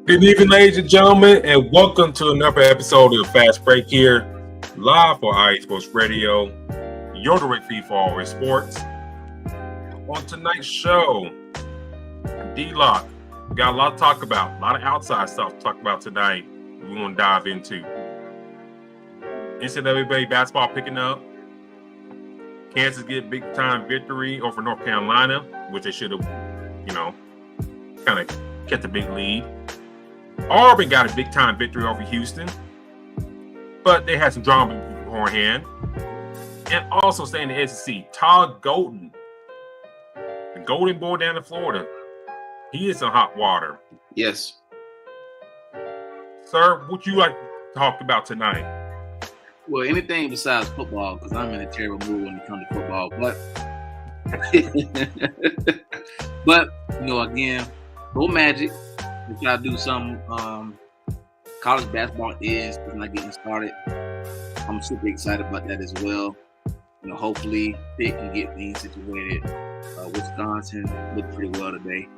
Good evening, ladies and gentlemen, and welcome to another episode of Fast Break here, live for IE Sports Radio, your direct feed for all sports. On tonight's show, D-Locke, we got a lot to talk about, a lot of outside stuff to talk about tonight. We want to dive into NCAA basketball picking up. Kansas get big time victory over North Carolina, which they should have, kind of kept a big lead. Auburn got a big time victory over Houston, but they had some drama beforehand. And also staying in the SEC, Todd Golden, the Golden Boy down in Florida, he is in hot water. Yes. Sir, what you like to talk about tonight? Well, anything besides football, because I'm in a terrible mood when it comes to football. But again, go Magic. We try to do something. College basketball is not getting started. I'm super excited about that as well. Hopefully Pitt can get things situated. Wisconsin looked pretty well today.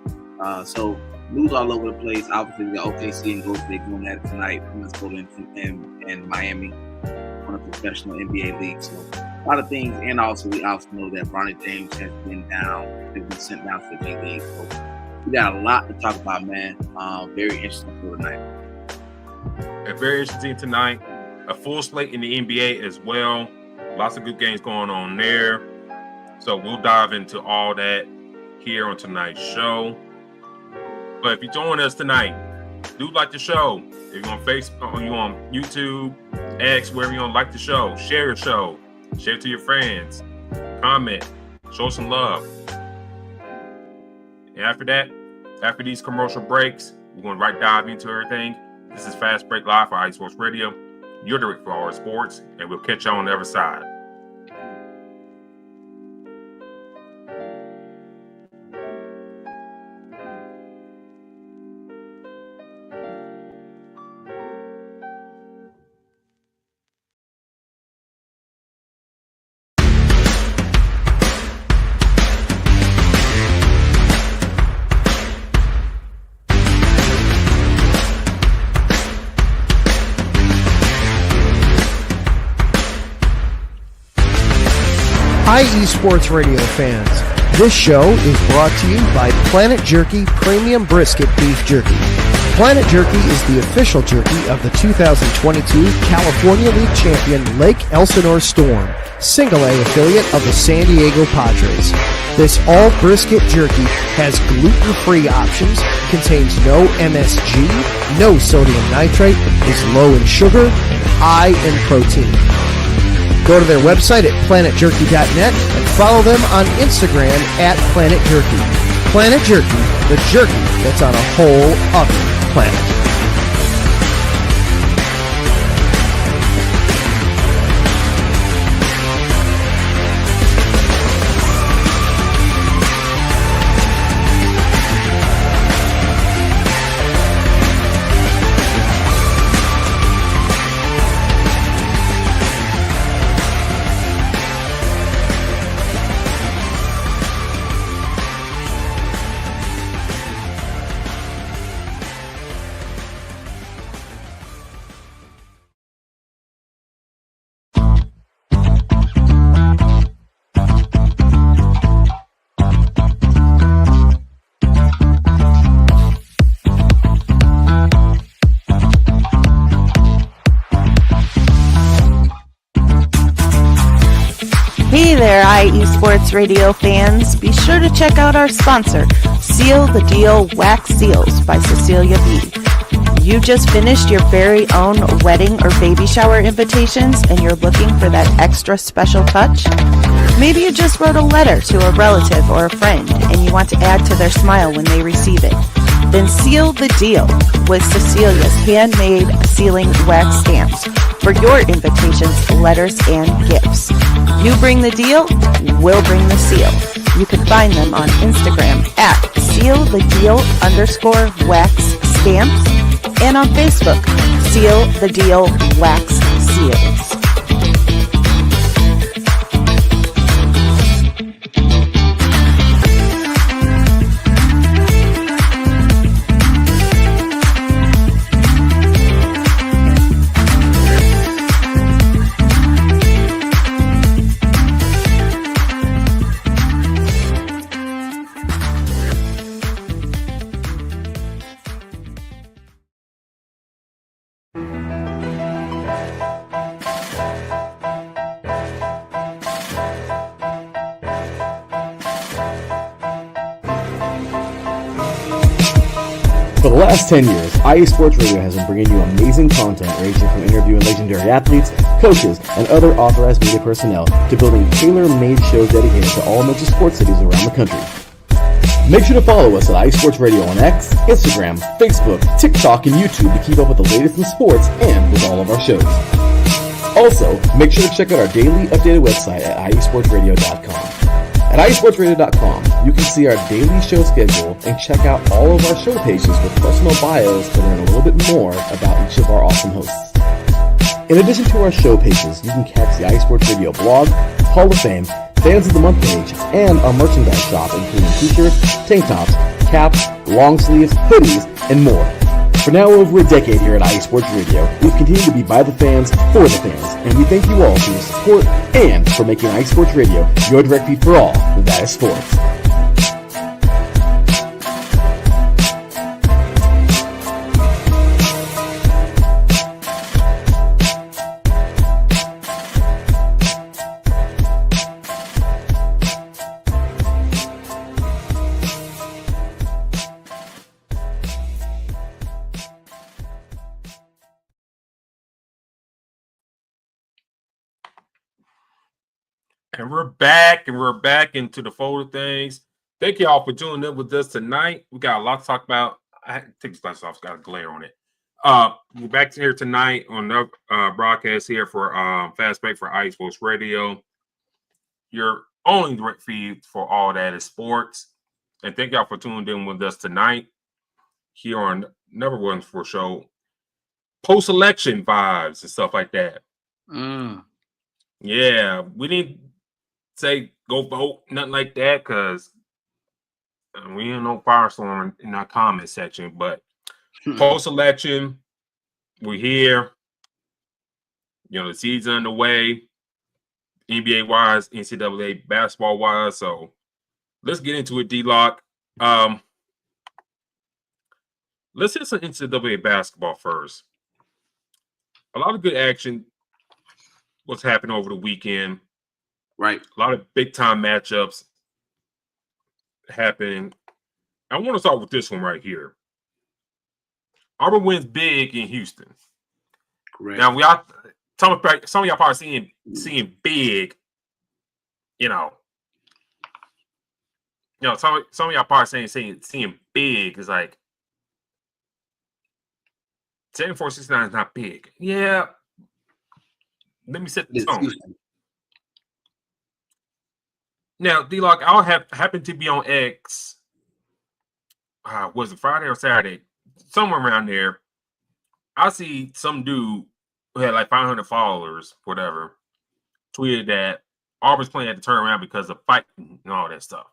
So news all over the place. Obviously, we got OKC and Golden State going at it tonight. Minnesota and Miami on a professional NBA league. So a lot of things, and also we also know that Bronny James has been sent down to the G League. So we got a lot to talk about, man. Very interesting for tonight. Very interesting tonight. A full slate in the NBA as well. Lots of good games going on there. So we'll dive into all that here on tonight's show. But if you join us tonight, do like the show. If you're on Facebook, or you're on YouTube, X, wherever you're on, like the show, share your show, share it to your friends, comment, show some love. And after that, after these commercial breaks, we're going to dive into everything. This is Fast Break Live for IE Sports Radio. You're direct for all sports, and we'll catch you on the other side. IE Sports Radio fans, this show is brought to you by Planet Jerky Premium Brisket Beef Jerky. Planet Jerky is the official jerky of the 2022 California League champion Lake Elsinore Storm, Single A affiliate of the San Diego Padres. This all brisket jerky has gluten-free options, contains no MSG, no sodium nitrate, is low in sugar, and high in protein. Go to their website at planetjerky.net and follow them on Instagram at Planet Jerky. Planet Jerky, the jerky that's on a whole other planet. Hey there, IE Sports Radio fans. Be sure to check out our sponsor, Seal the Deal Wax Seals by Cecilia B. You just finished your very own wedding or baby shower invitations and you're looking for that extra special touch? Maybe you just wrote a letter to a relative or a friend and you want to add to their smile when they receive it. Then seal the deal with Cecilia's handmade sealing wax stamps for your invitations, letters, and gifts. You bring the deal, we'll bring the seal. You can find them on Instagram at sealthedeal_wax stamps and on Facebook, Seal the Deal Wax Seals. For the last 10 years, IE Sports Radio has been bringing you amazing content ranging from interviewing legendary athletes, coaches, and other authorized media personnel to building tailor-made shows dedicated to all major sports cities around the country. Make sure to follow us at IE Sports Radio on X, Instagram, Facebook, TikTok, and YouTube to keep up with the latest in sports and with all of our shows. Also, make sure to check out our daily updated website at iesportsradio.com. At iesportsradio.com, you can see our daily show schedule and check out all of our show pages with personal bios to learn a little bit more about each of our awesome hosts. In addition to our show pages, you can catch the iSports Radio blog, Hall of Fame, Fans of the Month page, and our merchandise shop, including t-shirts, tank tops, caps, long sleeves, hoodies, and more. For now over a decade here at IE Sports Radio, we've continued to be by the fans, for the fans, and we thank you all for your support and for making IE Sports Radio your direct feed for all that is sports. And we're back into the fold of things. Thank you all for tuning in with us tonight. We got a lot to talk about. I had to take this glass off, it's got a glare on it. We're back here tonight on the broadcast here for Fast Break for IE Sports Radio. Your only direct feed for all that is sports. And thank y'all for tuning in with us tonight here on Number One for Show. Post-election vibes and stuff like that. Yeah, we didn't say go vote, nothing like that, because we ain't no firestorm in our comment section. But post-election, we're here. You know, the season underway, NBA-wise, NCAA basketball-wise. So let's get into it, D-Locke. Let's hit some NCAA basketball first. A lot of good action was happening over the weekend. Right. A lot of big-time matchups happening. I want to start with this one right here. Auburn wins big in Houston. Correct. Now, some of y'all probably seeing big, some of y'all probably seeing big is like 74-69 is not big. Yeah. Let me set the tone. Now, D-Locke, I'll happen to be on X. Was it Friday or Saturday? Somewhere around there. I see some dude who had like 500 followers, whatever, tweeted that Auburn's playing had to turn around because of fighting and all that stuff.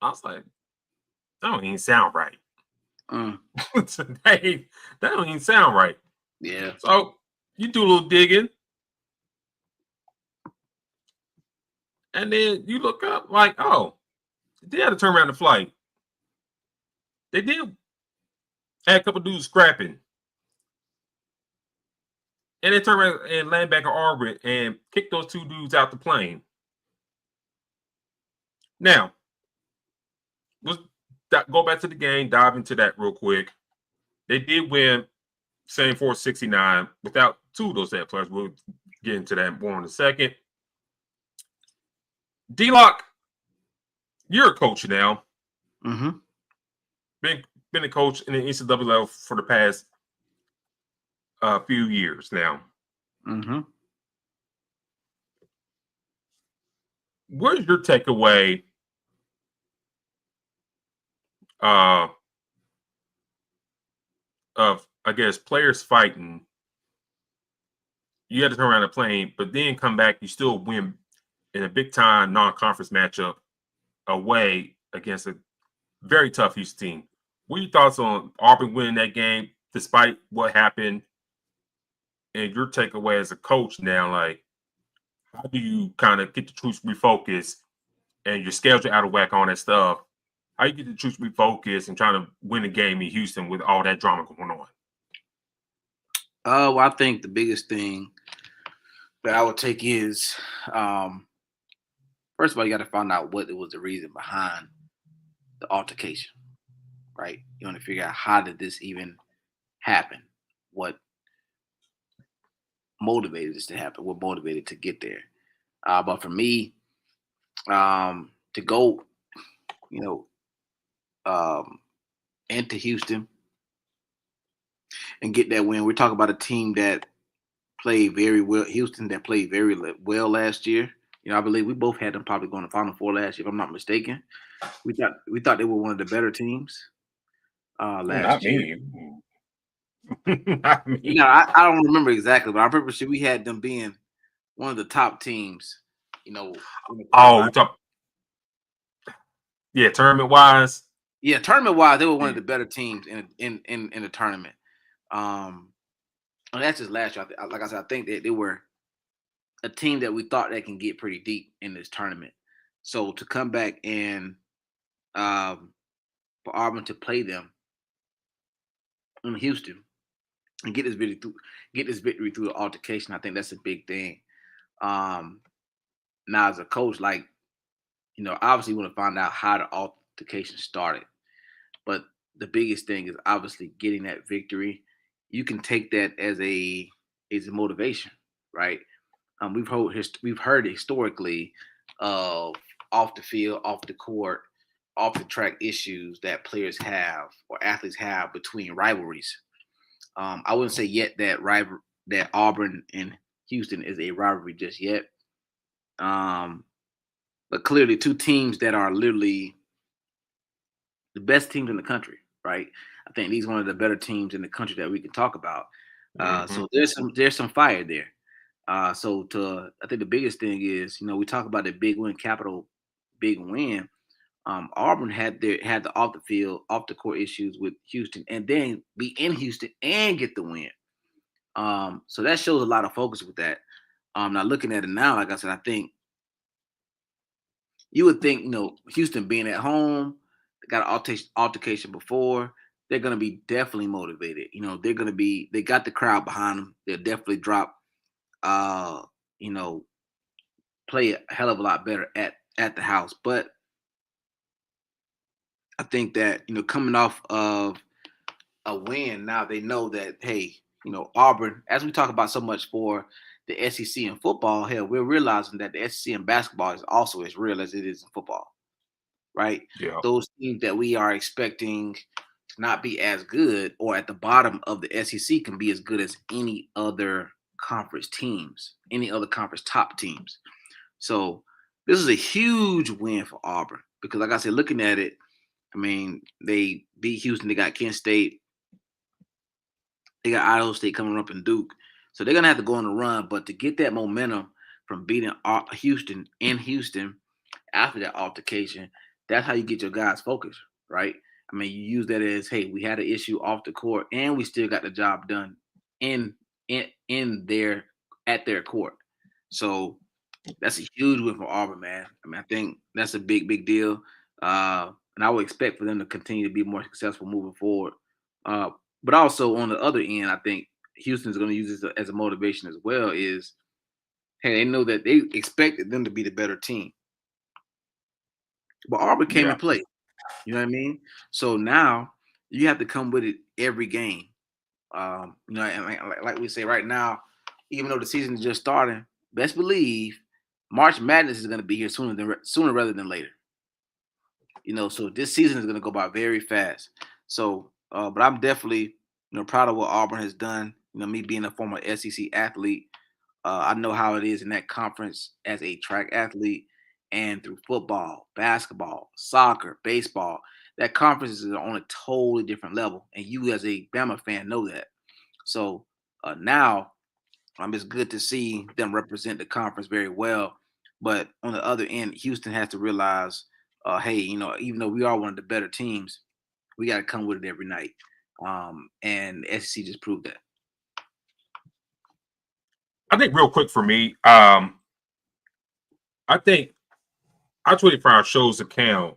I was like, that don't even sound right. That don't even sound right. Yeah. So you do a little digging. And then you look up like, oh, they had to turn around the flight. They did. Had a couple dudes scrapping. And they turned around and landed back in orbit and kicked those two dudes out the plane. Now, let's go back to the game, dive into that real quick. They did win 74-69 without two of those set players. We'll get into that more in a second. D-Locke, you're a coach now. Mm-hmm. Been a coach in the NCAA level for the past few years now. Mm-hmm. Where's your takeaway of, I guess, players fighting? You had to turn around the plane, but then come back, you still win in a big-time non-conference matchup away against a very tough Houston team. What are your thoughts on Auburn winning that game despite what happened? And your takeaway as a coach now, like, how do you kind of get the troops refocused and your schedule out of whack on that stuff? How you get the troops refocused and trying to win a game in Houston with all that drama going on? Well, I think the biggest thing that I would take is, first of all, you got to find out what was the reason behind the altercation, right? You want to figure out how did this even happen? What motivated this to happen? What motivated to get there? But for me, to go, you know, into Houston and get that win. We're talking about a team that played very well. Houston that played very well last year. You know, I believe we both had them probably going to Final Four last year, if I'm not mistaken. We thought they were one of the better teams last year. Not me. You know, I don't remember exactly, but I'm pretty sure we had them being one of the top teams. You know. Yeah, tournament wise. Yeah, tournament wise, they were one of the better teams in the tournament. And that's just last year. Like I said, I think that they were a team that we thought that can get pretty deep in this tournament. So to come back and for Auburn to play them in Houston and get this victory through the altercation, I think that's a big thing. Now as a coach, like, you know, obviously you want to find out how the altercation started, but the biggest thing is obviously getting that victory. You can take that as a motivation, right? We've heard historically of off the field, off the court, off the track issues that players have or athletes have between rivalries. I wouldn't say yet that Auburn and Houston is a rivalry just yet. But clearly two teams that are literally the best teams in the country, right? I think these are one of the better teams in the country that we can talk about. So there's some fire there. I think the biggest thing is, you know, we talk about the big win, big win. Auburn had the off the field, off the court issues with Houston, and then be in Houston and get the win. So that shows a lot of focus with that. Now looking at it now, like I said, I think you would think, you know, Houston being at home, they got an altercation before, they're going to be definitely motivated. You know, they got the crowd behind them. They'll definitely drop, you know, play a hell of a lot better at the house. But I think that, you know, coming off of a win, now they know that, hey, you know, Auburn, as we talk about so much for the SEC in football, hell, we're realizing that the SEC in basketball is also as real as it is in football, right? Yeah. Those teams that we are expecting to not be as good or at the bottom of the SEC can be as good as any other conference teams, any other conference top teams. So this is a huge win for Auburn because, like I said, looking at it, I mean, they beat Houston, they got Kent State, they got Idaho State coming up in Duke. So they're going to have to go on the run. But to get that momentum from beating Houston in Houston after that altercation, that's how you get your guys focused, right? I mean, you use that as, hey, we had an issue off the court and we still got the job done at their court. So that's a huge win for Auburn, man. I mean, I think that's a big, big deal. And I would expect for them to continue to be more successful moving forward. But also on the other end, I think Houston's going to use this as a motivation as well is, hey, they know that they expected them to be the better team. But Auburn came and played. You know what I mean? So now you have to come with it every game. You know, and like we say right now, even though the season is just starting, best believe March Madness is going to be here sooner rather than later. You know, so this season is going to go by very fast. So, but I'm definitely, you know, proud of what Auburn has done. You know, me being a former SEC athlete, I know how it is in that conference as a track athlete and through football, basketball, soccer, baseball. That conference is on a totally different level. And you as a Bama fan know that. So now it's good to see them represent the conference very well. But on the other end, Houston has to realize, hey, you know, even though we are one of the better teams, we got to come with it every night. And SEC just proved that. I think real quick for me, I think our 24-hour shows account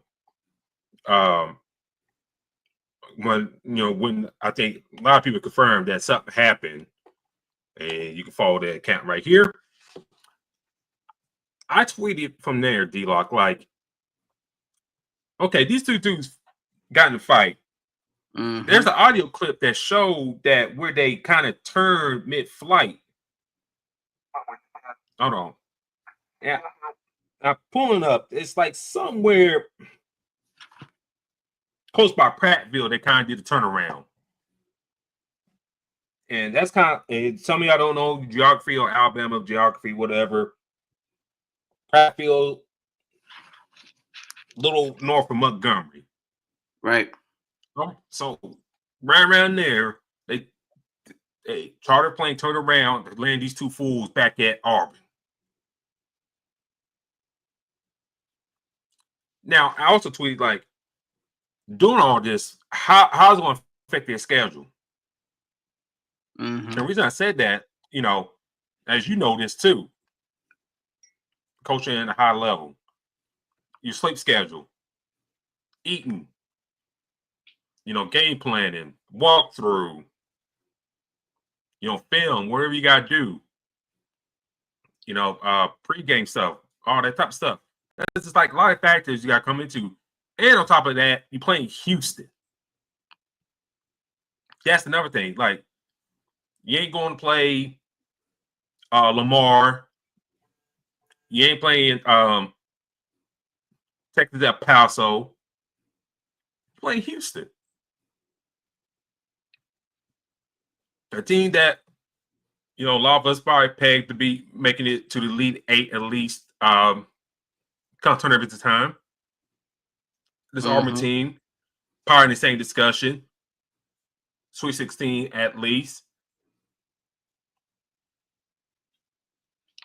when I think a lot of people confirmed that something happened, and you can follow that account right here. I tweeted from there, D-Locke, like, okay, these two dudes got in a fight. Mm-hmm. There's an audio clip that showed that where they kind of turned mid-flight. Hold on. Yeah, I'm pulling up. It's like somewhere close by Prattville, they kind of did a turnaround. And that's kind of, some of y'all don't know geography or Alabama geography, whatever. Prattville, little north of Montgomery. Right. So right around there, they charter plane turned around to land these two fools back at Auburn. Now, I also tweeted, like, doing all this, how's it going to affect their schedule? Mm-hmm. The reason I said that, as you know this too, coaching at a high level, your sleep schedule, eating, game planning, walkthrough, film, whatever you got to do, pregame stuff, all that type of stuff. That's just like a lot of factors you got to come into. And on top of that, you're playing Houston. That's another thing. Like, you ain't going to play Lamar. You ain't playing Texas El Paso. You're playing Houston. A team that, a lot of us probably pegged to be making it to the Elite Eight at least. Kind of turn every time. This Auburn team, probably in the same discussion. Sweet 16 at least.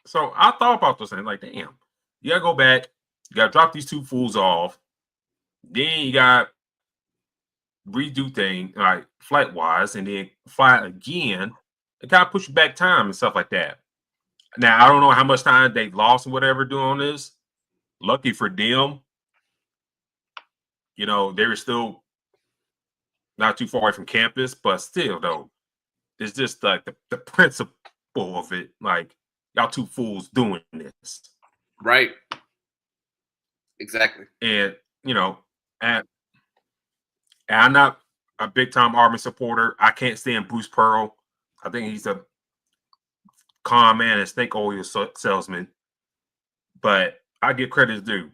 So I thought about those things, like, damn, you gotta go back, you gotta drop these two fools off, then you got redo thing like flight wise, and then fly again. It kind of push you back time and stuff like that. Now I don't know how much time they lost and whatever doing this. Lucky for them, they were still not too far away from campus, but still though, it's just like the principle of it. Like, y'all two fools doing this, right? Exactly. And and I'm not a big time Auburn supporter. I can't stand Bruce Pearl. I think he's a con man and snake oil salesman. But I give credit due.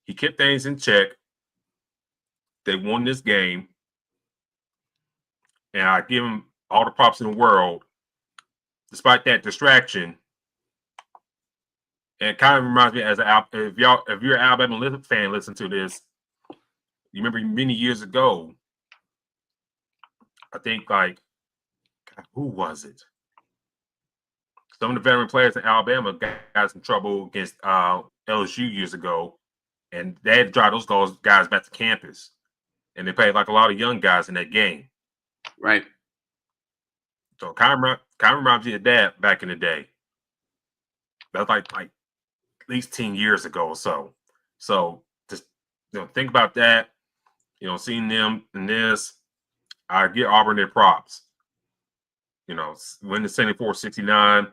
He kept things in check. They won this game. And I give him all the props in the world. Despite that distraction. And it kind of reminds me, if you're an Alabama fan, listen to this. You remember many years ago, I think, like, who was it? Some of the veteran players in Alabama got some trouble against LSU years ago, and they had to drive those guys back to campus. And they played like a lot of young guys in that game. Right. So kind of reminds me of that back in the day. That was like at least 10 years ago or so. So just think about that. Seeing them in this, I give Auburn their props. Win the 74-69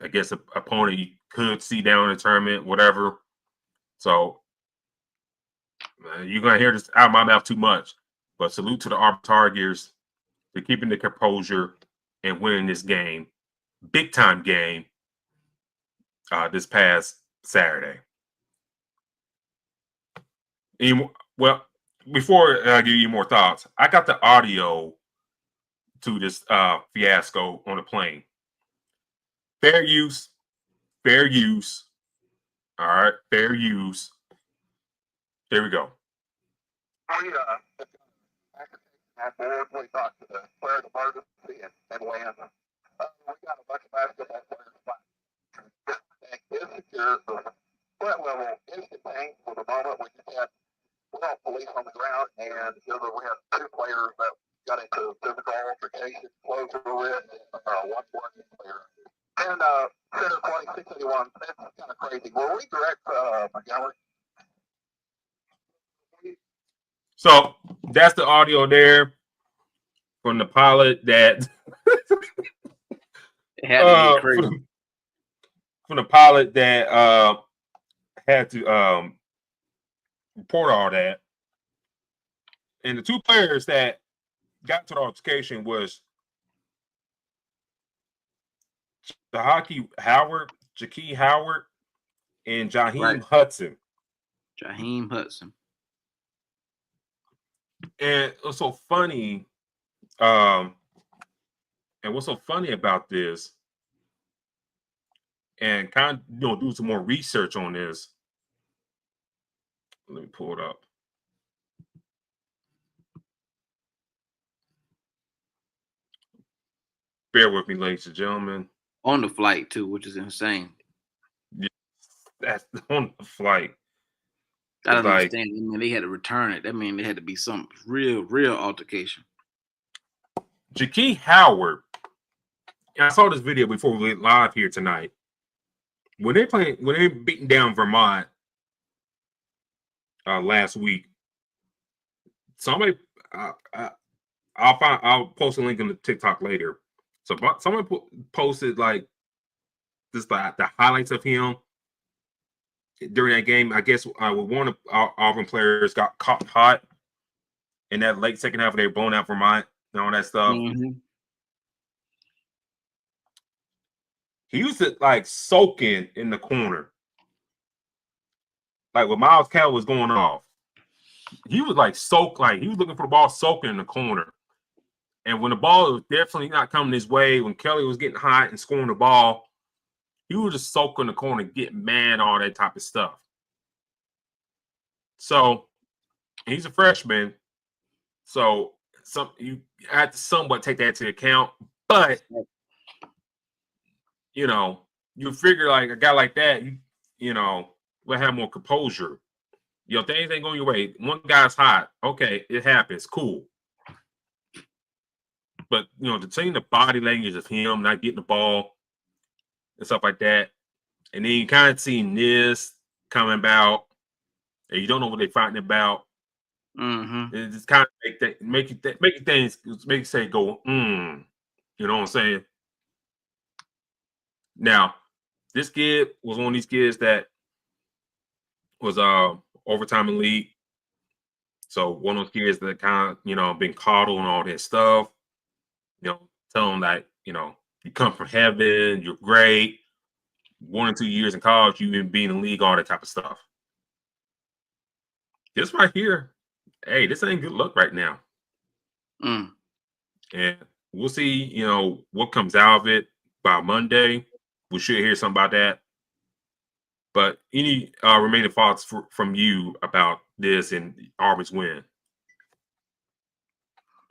against an opponent you could see down in the tournament, whatever. So you're going to hear this out of my mouth too much. But salute to the Auburn Tigers for keeping the composure and winning this game. Big time game this past Saturday. Well, before I give you more thoughts, I got the audio to this fiasco on the plane. Fair use. All right, fair use. There we go. We talked to the player of emergency in Atlanta. We got a bunch of basketball players insecure, sweat level instantaneous for the moment. We just had police on the ground, and we had two players that got into physical altercation, close to the wrist, one working player. And Center 2681, that's kind of crazy. Were we direct, Montgomery? So that's the audio there from the pilot that it had to be crazy. From the pilot that had to report all that. And the two players that got to the altercation was Jaquie Howard, and Jaheim Hudson. Jaheim Hudson. And what's so funny, about this, and kind of do some more research on this. Let me pull it up. Bear with me, ladies and gentlemen. On the flight too, which is insane. Yeah, that's on the flight. I don't understand. I mean, they had to return it. That mean there had to be some real altercation. Jaquie Howard. I saw this video before we went live here tonight. When they beating down Vermont last week, somebody I'll post a link on the TikTok later. So someone posted like the highlights of him during that game. I guess one of our Auburn players got caught hot in that late second half. They were blown out Vermont and all that stuff. Mm-hmm. He used to like soaking in the corner. Like when Miles Cal was going off, he was like he was looking for the ball soaking in the corner. And when the ball was definitely not coming his way, when Kelly was getting hot and scoring the ball, he would just soak in the corner, get mad, all that type of stuff. So he's a freshman. So you have to somewhat take that into account. But you figure like a guy like that, will have more composure. Things ain't going your way. One guy's hot. Okay, it happens. Cool. But, to see the body language of him not getting the ball and stuff like that, and then you kind of see this coming about, and you don't know what they're fighting about. Mm-hmm. It just kind of make you say go, you know what I'm saying? Now, this kid was one of these kids that was overtime elite. So one of those kids that kind of, been coddled and all that stuff. Tell them that, you come from heaven, you're great. 1 or 2 years in college, you've been in the league, all that type of stuff. This right here, hey, this ain't good luck right now. And we'll see, what comes out of it by Monday. We should hear something about that. But any remaining thoughts from you about this and Auburn's win?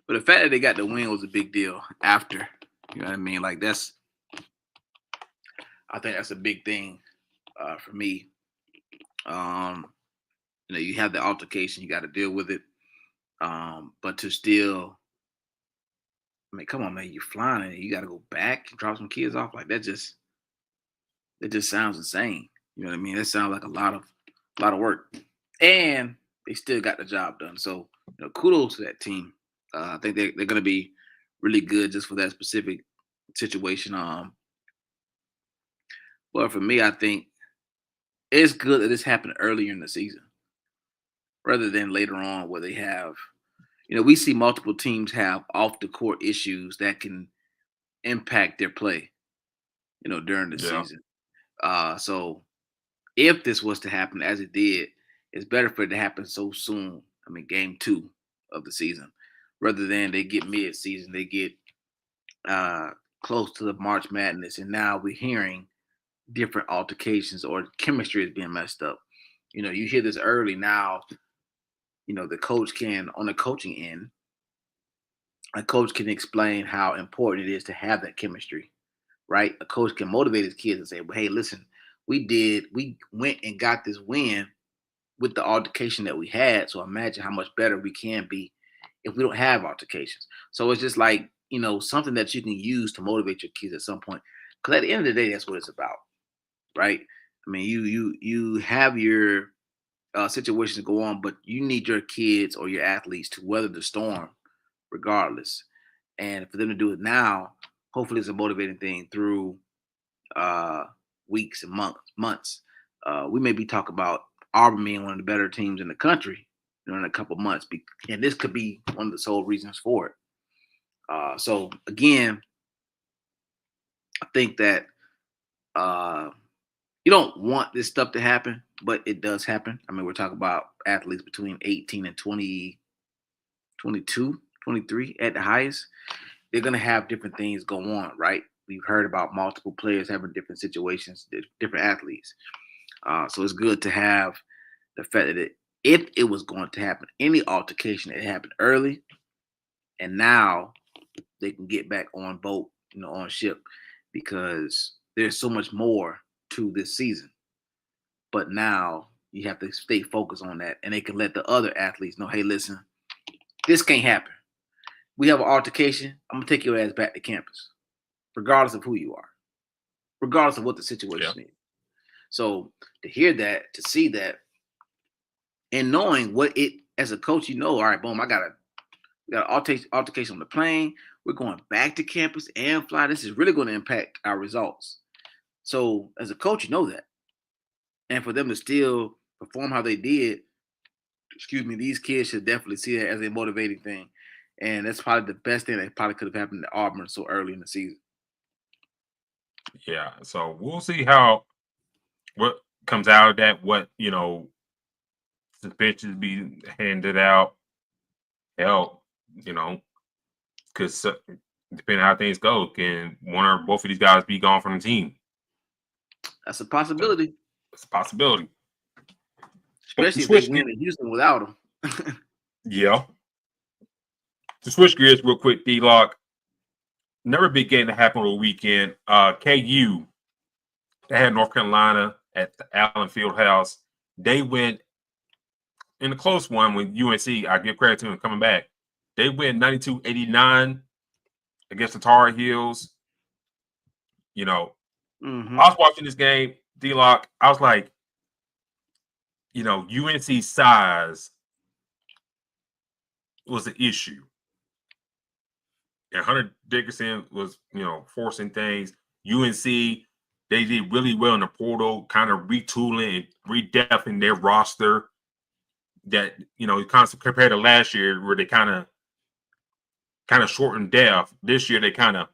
But the fact that they got the win was a big deal after. You know what I mean? Like I think that's a big thing for me. You have the altercation, you got to deal with it. But to still, come on, man, you're flying and you got to go back and drop some kids off. Like that just sounds insane. You know what I mean? That sounds like a lot of work. And they still got the job done. So, kudos to that team. I think they're going to be really good just for that specific situation. But for me, I think it's good that this happened earlier in the season rather than later on where they have, we see multiple teams have off the court issues that can impact their play, during the season. So if this was to happen as it did, it's better for it to happen so soon. Game 2 of the season. Rather than they get mid-season, they get close to the March Madness, and now we're hearing different altercations or chemistry is being messed up. You hear this early now. The coach can, on the coaching end, a coach can explain how important it is to have that chemistry, right? A coach can motivate his kids and say, well, hey, listen, we went and got this win with the altercation that we had, so imagine how much better we can be if we don't have altercations. So it's just like, something that you can use to motivate your kids at some point. Because at the end of the day, that's what it's about, right? You have your situations go on, but you need your kids or your athletes to weather the storm regardless. And for them to do it now, hopefully it's a motivating thing through weeks and months. We may be talking about Auburn being one of the better teams in the country in a couple months, and this could be one of the sole reasons for it. So again, I think that you don't want this stuff to happen, but it does happen. I mean, we're talking about athletes between 18 and 20, 22, 23 at the highest. They're going to have different things go on, right? We've heard about multiple players having different situations, different athletes. So it's good to have the fact that if it was going to happen, any altercation, it happened early, and now they can get back on boat, on ship, because there's so much more to this season. But now you have to stay focused on that, and they can let the other athletes know, hey, listen, this can't happen. We have an altercation. I'm going to take your ass back to campus, regardless of who you are, regardless of what the situation is. So to hear that, to see that, and knowing what it, as a coach, all right, boom, we got an altercation on the plane. We're going back to campus and fly. This is really going to impact our results. So as a coach, you know that. And for them to still perform how they did, these kids should definitely see that as a motivating thing. And that's probably the best thing that probably could have happened to Auburn so early in the season. Yeah, so we'll see what comes out of that, what, suspensions be handed out. Hell, because depending on how things go, can one or both of these guys be gone from the team? That's a possibility. It's a possibility. Especially if they win in Houston without him. Yeah. To switch gears real quick, D-Locke. Never big game to happen over the weekend. KU, they had North Carolina at the Allen Fieldhouse. They went in a close one with UNC. I give credit to them coming back. They win 92-89 against the Tar Heels. I was watching this game, D-Locke. I was like, UNC size was the issue. And Hunter Dickinson was, forcing things. UNC, they did really well in the portal, kind of retooling and redefining their roster. That, compared to last year where they kind of shortened depth. This year they kind of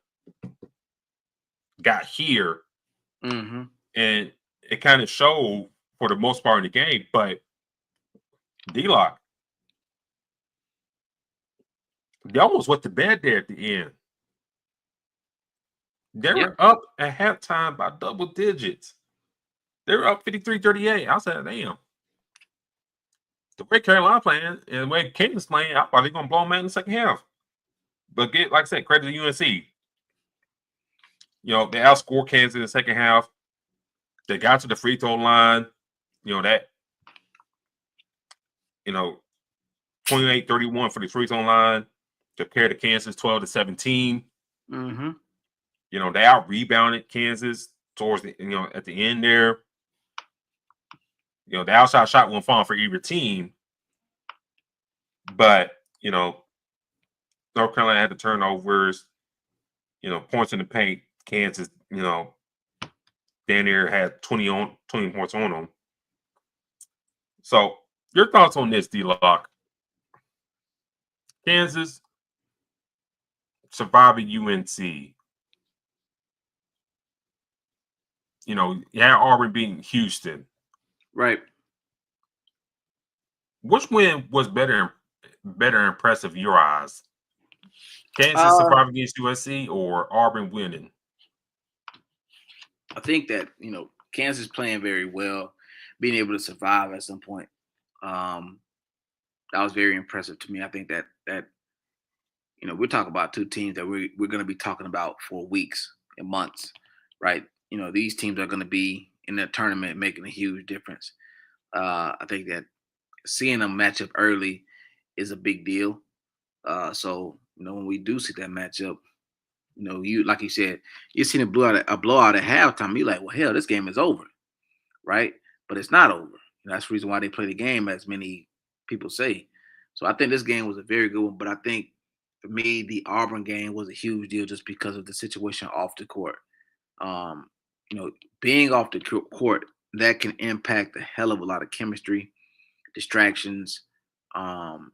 got here. And it kind of showed for the most part in the game. But D-Locke, they almost went to bed there at the end. They were up at halftime by double digits. They were up 53-38. I said, damn. The way Carolina playing and the way Kansas playing, I thought they're going to blow them out in the second half. But like I said, credit to UNC. They outscored Kansas in the second half. They got to the free throw line. 28-31 for the free throw line. Compared to Kansas 12-17. They out rebounded Kansas towards the at the end there. The outside shot won't fall for either team. But North Carolina had the turnovers, points in the paint. Kansas, down there had 20 points on them. So your thoughts on this, D-Locke? Kansas surviving UNC. You had Auburn beating Houston. Right. Which win was better impressive in your eyes? Kansas surviving against USC or Auburn winning? I think that, Kansas playing very well, being able to survive at some point. That was very impressive to me. I think that we're talking about two teams that we're going to be talking about for weeks and months, right? These teams are going to be in the tournament making a huge difference. I think that seeing them match up early is a big deal. So when we do see that matchup, you like you said, you're seeing a blowout at halftime. You're like, well, hell, this game is over, right? But it's not over. That's the reason why they play the game, as many people say. So I think this game was a very good one. But I think for me, the Auburn game was a huge deal just because of the situation off the court. Being off the court, that can impact a hell of a lot of chemistry, distractions, and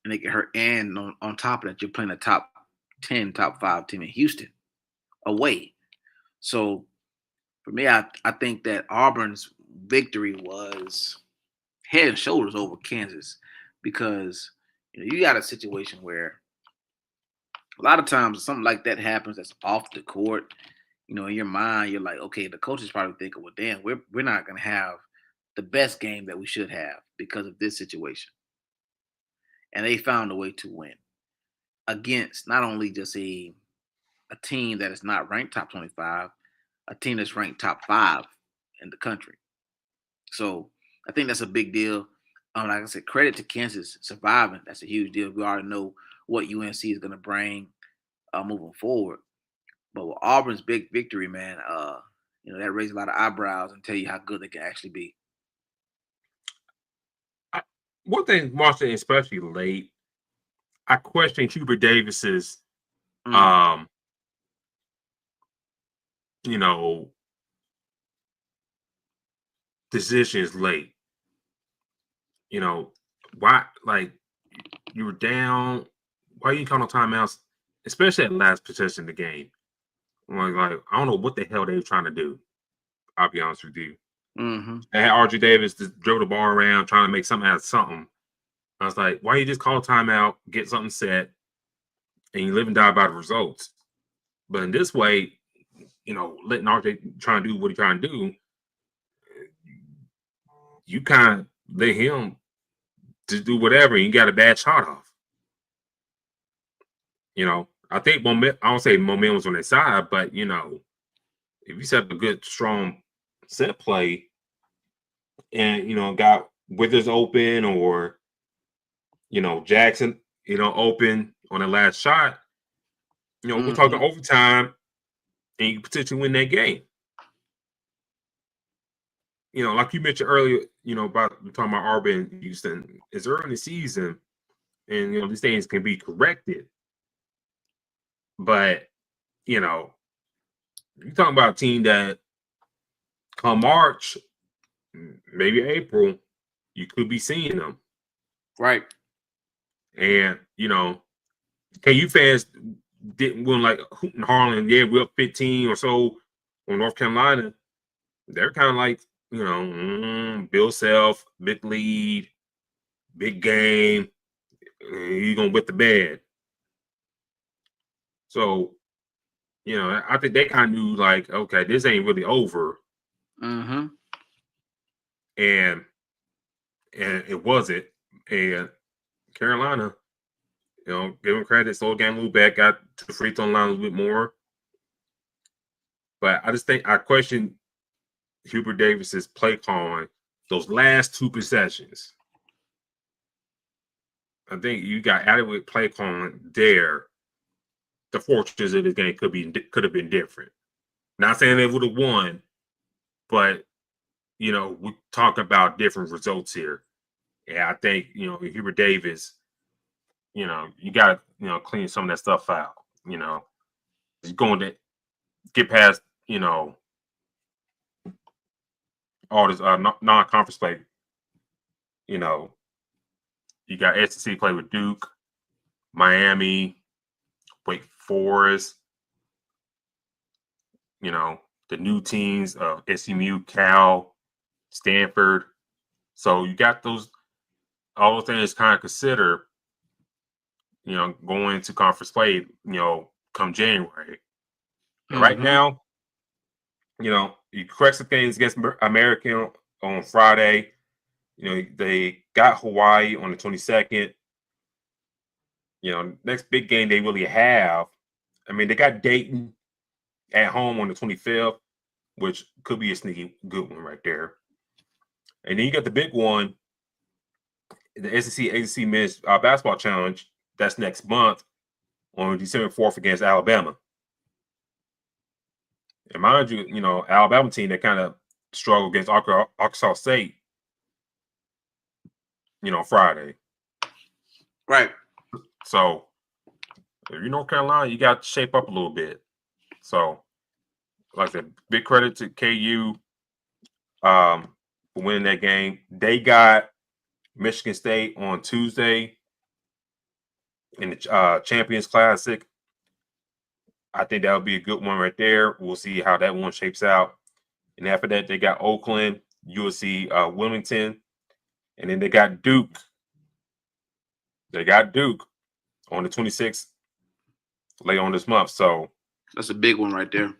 they get hurt. And on top of that, you're playing a top 10, top 5 team in Houston away. So for me, I think that Auburn's victory was head and shoulders over Kansas, because you got a situation where a lot of times something like that happens that's off the court. In your mind, you're like, okay, the coach is probably thinking, well, damn, we're not going to have the best game that we should have because of this situation. And they found a way to win against not only just a team that is not ranked top 25, a team that's ranked top 5 in the country. So I think that's a big deal. Like I said, credit to Kansas surviving. That's a huge deal. We already know what UNC is going to bring moving forward. But with Auburn's big victory, man, that raised a lot of eyebrows and tell you how good they can actually be. One thing, watching especially late, I question Hubert Davis's, decisions late. Why? Like, you were down. Why you calling timeouts, especially at last possession of the game? Like I don't know what the hell they were trying to do. I'll be honest with you. Mm-hmm. They had RJ Davis just drove the ball around trying to make something out of something. I was like, why you just call timeout, get something set, and you live and die by the results? But in this way, letting RJ try and do what he's trying to do, you kind of let him just do whatever, and you got a bad shot off. I think I don't say momentum was on their side, but if you set up a good, strong set play, and got Withers open or Jackson, open on the last shot, we're talking overtime, and you potentially win that game. Like you mentioned earlier, about talking about Auburn and Houston, it's early in the season, and these things can be corrected. But you're talking about a team that come March, maybe April, you could be seeing them. Right. And KU fans didn't win like Hooten Harlan. Yeah, we're up 15 or so on North Carolina. They're kind of like, Bill Self, big lead, big game. You're going to whip the bed. So, I think they kind of knew, like, okay, this ain't really over. Mm-hmm. And it wasn't. And Carolina, give them credit, slow game, move back, got to the free throw line a little bit more. But I just think I question Hubert Davis's play calling those last 2 possessions. I think you got adequate play calling there. The fortunes of this game could have been different. Not saying they would have won, but we talk about different results here. Yeah, I think Hubert Davis, you got to clean some of that stuff out. He's going to get past all this non-conference play. You got SEC play with Duke, Miami, Wake Forest, the new teams of SMU, Cal, Stanford. So you got all those things kind of consider, going into conference play, come January. Mm-hmm. Right now, you correct some things against American on Friday. They got Hawaii on the 22nd. Next big game they really have. I mean, they got Dayton at home on the 25th, which could be a sneaky good one right there. And then you got the big one, the SEC ACC Men's Basketball Challenge. That's next month on December 4th against Alabama. And mind you, Alabama team that kind of struggled against Arkansas State, Friday. Right. So, if you're North Carolina, you got to shape up a little bit. So, like I said, big credit to KU for winning that game. They got Michigan State on Tuesday in the Champions Classic. I think that would be a good one right there. We'll see how that one shapes out. And after that, they got Oakland, USC, Wilmington, and then they got Duke. They got Duke on the 26th, later on this month. So that's a big one right there.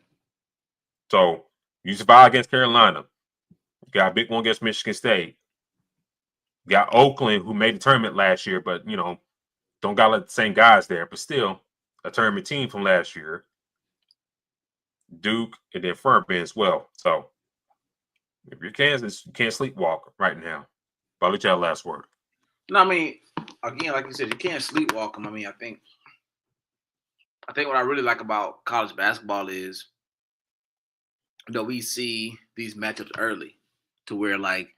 So you survive against Carolina. You got a big one against Michigan State. You got Oakland, who made the tournament last year, but, you know, don't got the same guys there, but still a tournament team from last year. Duke, and then Furman as well. So if you're Kansas, you can't sleepwalk right now. But I'll let you have the last word. No, I mean, again, like you said, you can't sleepwalk them. I mean, I think what I really like about college basketball is that we see these matchups early, to where, like,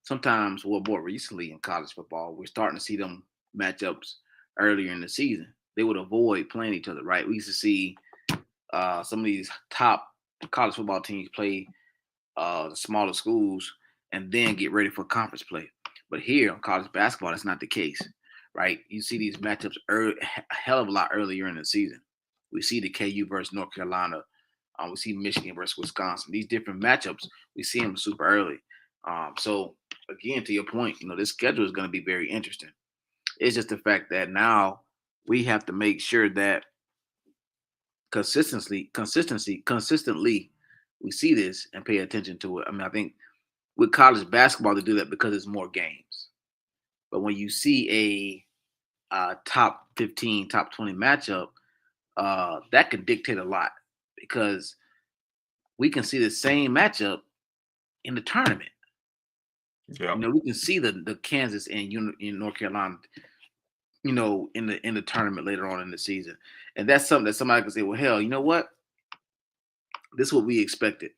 sometimes, well, more recently in college football, we're starting to see them matchups earlier in the season. They would avoid playing each other, right? We used to see some of these top college football teams play the smaller schools and then get ready for conference play. But here in college basketball, that's not the case, right? You see these matchups a hell of a lot earlier in the season. We see the KU versus North Carolina. We see Michigan versus Wisconsin. These different matchups, we see them super early. So, again, to your point, you know, this schedule is going to be very interesting. It's just the fact that now we have to make sure that consistently, we see this and pay attention to it. I mean, I think with college basketball, they do that because it's more games. But when you see a top 15, top 20 matchup, that can dictate a lot, because we can see the same matchup in the tournament. Yeah. You know, we can see the Kansas and North Carolina, you know, in the tournament later on in the season. And that's something that somebody can say, well, hell, you know what? This is what we expected.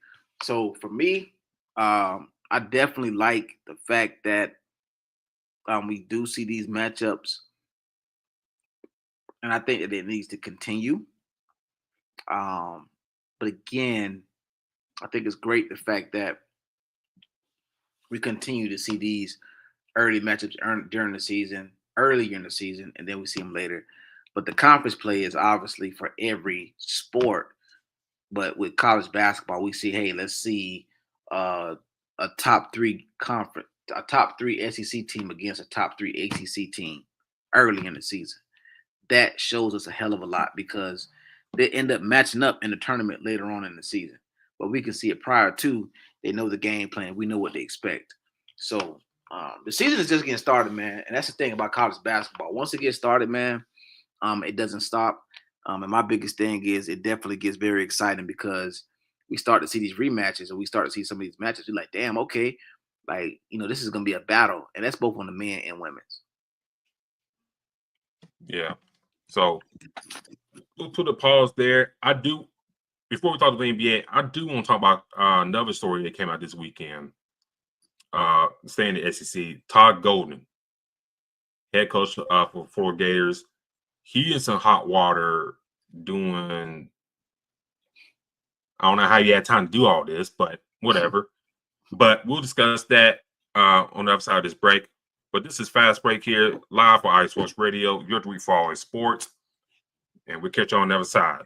So for me, I definitely like the fact that we do see these matchups, and I think that it needs to continue. But again, I think it's great the fact that we continue to see these early matchups during the season, earlier in the season, and then we see them later. But the conference play is obviously for every sport. But with college basketball, we see, hey, let's see a top three SEC team against a top 3 ACC team early in the season. That shows us a hell of a lot, because they end up matching up in the tournament later on in the season. But we can see it prior to. They know the game plan. We know what they expect. So the season is just getting started, man. And that's the thing about college basketball. Once it gets started, man, it doesn't stop. And my biggest thing is it definitely gets very exciting, because we start to see these rematches, and we start to see some of these matches. We're like, damn, okay. Like, you know, this is going to be a battle. And that's both on the men and women's. Yeah. So we'll put a pause there. Before we talk about the NBA, I do want to talk about another story that came out this weekend. Staying in the SEC, Todd Golden, head coach for Florida Gators. He is in hot water doing, I don't know how he had time to do all this, but whatever. But we'll discuss that on the other side of this break. But this is Fast Break here, live for IE Sports Radio, your 3 for all sports. And we'll catch you on the other side.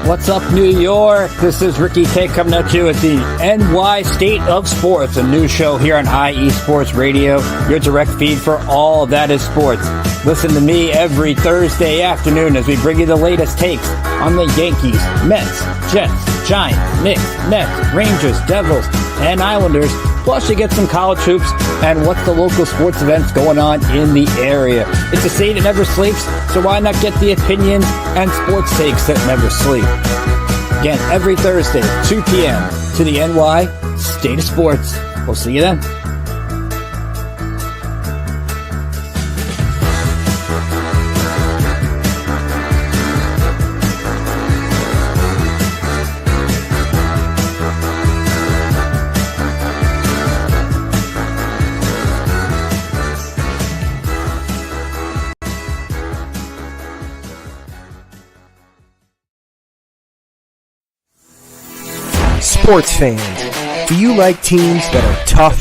What's up, New York? This is Ricky K coming at you with the NY State of Sports, a new show here on IE Sports Radio, your direct feed for all that is sports. Listen to me every Thursday afternoon as we bring you the latest takes on the Yankees, Mets, Jets, Giants, Knicks, Nets, Rangers, Devils, and Islanders. Plus, you get some college hoops and what's the local sports events going on in the area. It's a state that never sleeps, so why not get the opinions and sports takes that never sleep? Again, every Thursday, 2 p.m. to the NY State of Sports. We'll see you then. Sports fans, do you like teams that are tough,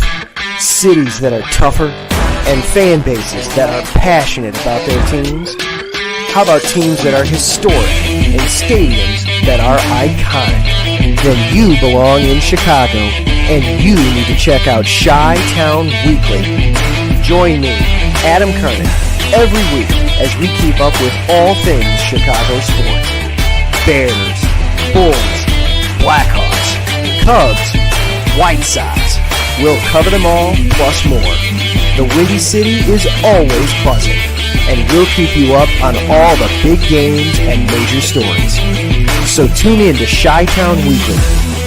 cities that are tougher, and fan bases that are passionate about their teams? How about teams that are historic and stadiums that are iconic? Then you belong in Chicago, and you need to check out Chi-Town Weekly. Join me, Adam Kernan, every week as we keep up with all things Chicago sports. Bears, Bulls, Blackhawks, Cubs, White Sox. We'll cover them all, plus more. The Windy City is always buzzing, and we'll keep you up on all the big games and major stories. So tune in to Chi-Town Weekly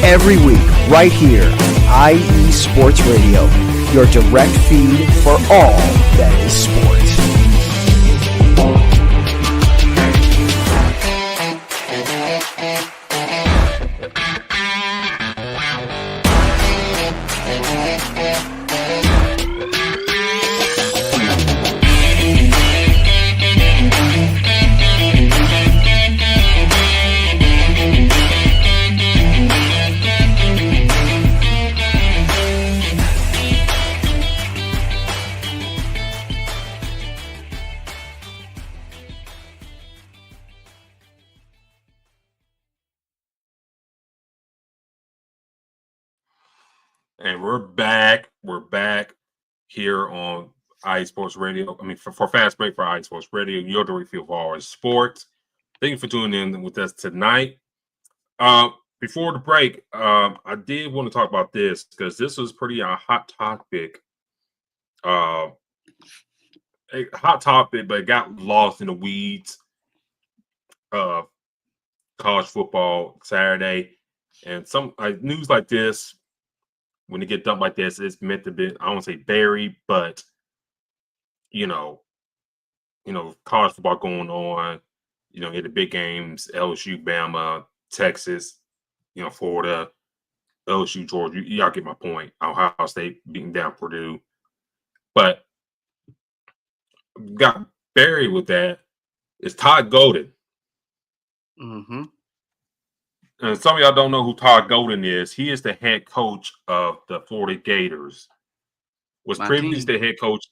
every week right here on IE Sports Radio, your direct feed for all that is sports. And we're back. We're back here on IE Sports Radio. I mean, for Fast Break for IE Sports Radio, your direct field for all sports. Thank you for tuning in with us tonight. Before the break, I did want to talk about this because this was pretty hot topic. A hot topic, but it got lost in the weeds of college football Saturday. And some news like this, when they get dumped like this, it's meant to be, I don't want to say buried, but, college football going on, in the big games, LSU, Bama, Texas, Florida, LSU, Georgia. Y'all get my point. Ohio State beating down Purdue. But got buried with that is Todd Golden. Mm-hmm. And some of y'all don't know who Todd Golden is. He is the head coach of the Florida Gators. Was previously the head coach.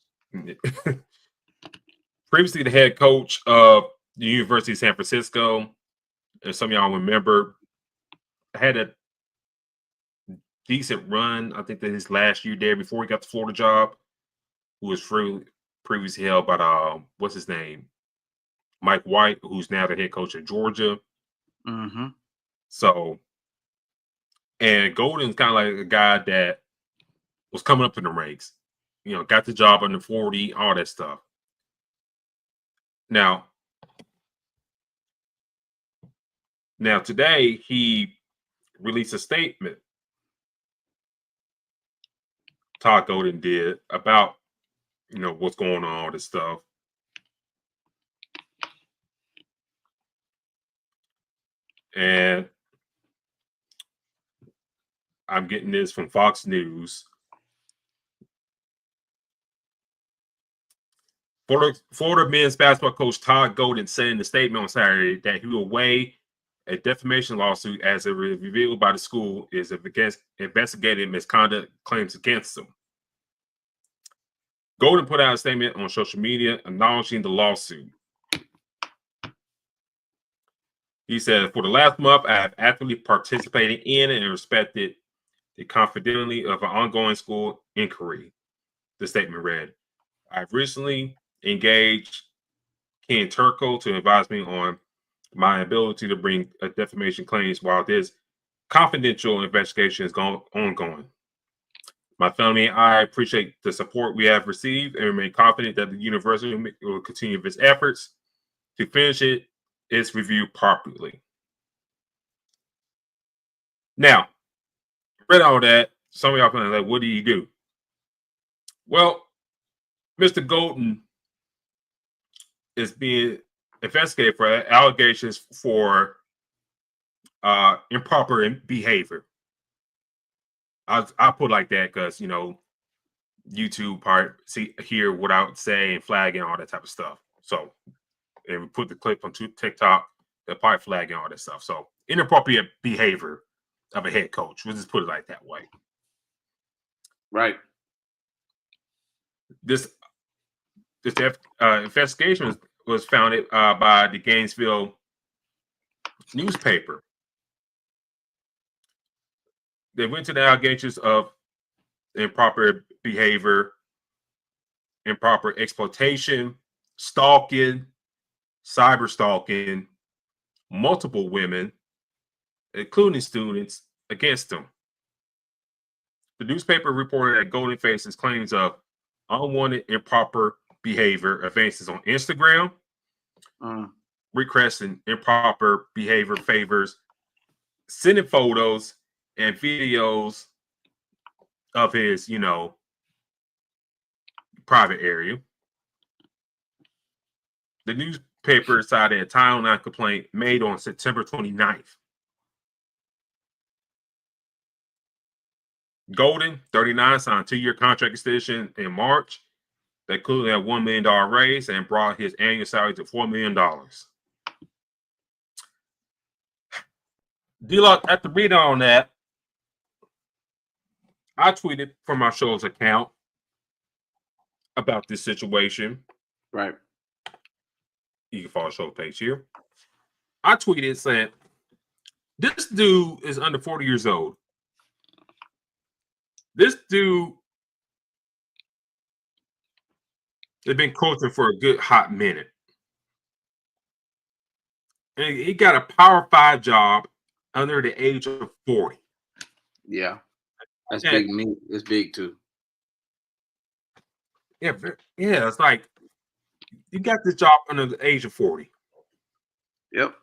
Previously the head coach of the University of San Francisco. And some of y'all remember, had a decent run. I think that his last year there before he got the Florida job, who was previously held by what's his name? Mike White, who's now the head coach of Georgia. Mm-hmm. So, and Golden's kind of like a guy that was coming up in the ranks, got the job under 40, all that stuff. Now today he released a statement. Todd Golden did about, what's going on, all this stuff. And I'm getting this from Fox News. Florida men's basketball coach Todd Golden said in a statement on Saturday that he will weigh a defamation lawsuit as it was revealed by the school is investigating misconduct claims against him. Golden put out a statement on social media acknowledging the lawsuit. He said, "For the last month, I have actively participated in and respected the confidentiality of an ongoing school inquiry," the statement read. "I've recently engaged Ken Turco to advise me on my ability to bring a defamation claims while this confidential investigation is ongoing. My family and I appreciate the support we have received and remain confident that the university will continue its efforts to finish its review properly." Now, read all that. Some of y'all are like, what do you do? Well, Mr. Golden is being investigated for allegations for improper behavior. I put it like that because, YouTube hear what I would say and flagging all that type of stuff. So, and we put the clip on TikTok, they're probably flagging all that stuff. So, inappropriate behavior of a head coach. We'll just put it like that way. Right. This investigation was founded by the Gainsville newspaper. They went to the allegations of improper behavior, improper exploitation, stalking, cyber stalking, multiple women, including students, against them. The newspaper reported that Golden faces claims of unwanted improper behavior advances on Instagram, requesting improper behavior favors, sending photos and videos of his, private area. The newspaper cited a Title IX complaint made on September 29th. Golden, 39, signed a 2-year contract extension in March that included a $1 million raise and brought his annual salary to $4 million. D-Lock, after reading on that, I tweeted from our show's account about this situation. Right. You can follow the show page here. I tweeted saying, this dude is under 40 years old. This dude has been coaching for a good hot minute. And he got a Power 5 job under the age of 40. Yeah. That's big. It's big too. Yeah, it's like you got this job under the age of 40. Yep.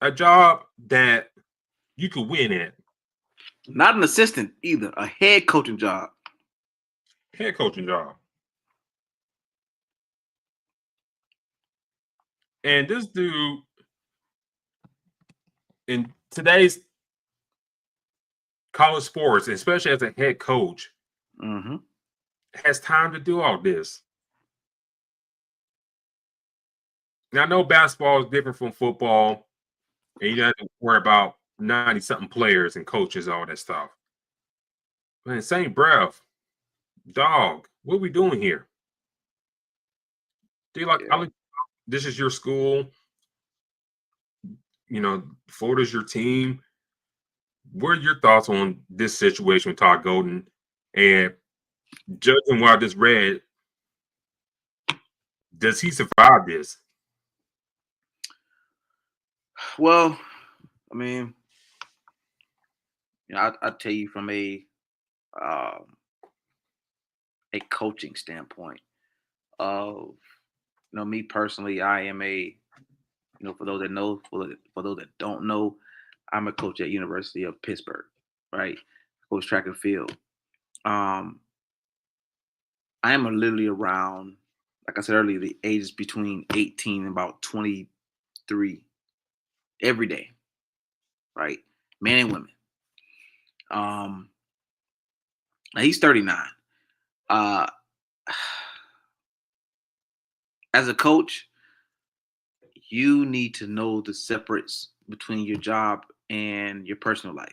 A job that you could win at. Not an assistant either, a head coaching job. Head coaching job. And this dude, in today's college sports, especially as a head coach, has time to do all this. Now, I know basketball is different from football, and you don't have to worry about 90-something players and coaches, all that stuff. But in the same breath, dog, what are we doing here? Do you like, this is your school, Florida's your team. What are your thoughts on this situation with Todd Golden? And judging what I just read, does he survive this? Well, I mean, I tell you from a coaching standpoint of, me personally, I am for those that know, for those that don't know, I'm a coach at University of Pittsburgh, right? Coach track and field. I am literally around, like I said earlier, the ages between 18 and about 23 every day, right? Men and women. Now he's 39. As a coach, you need to know the separates between your job and your personal life.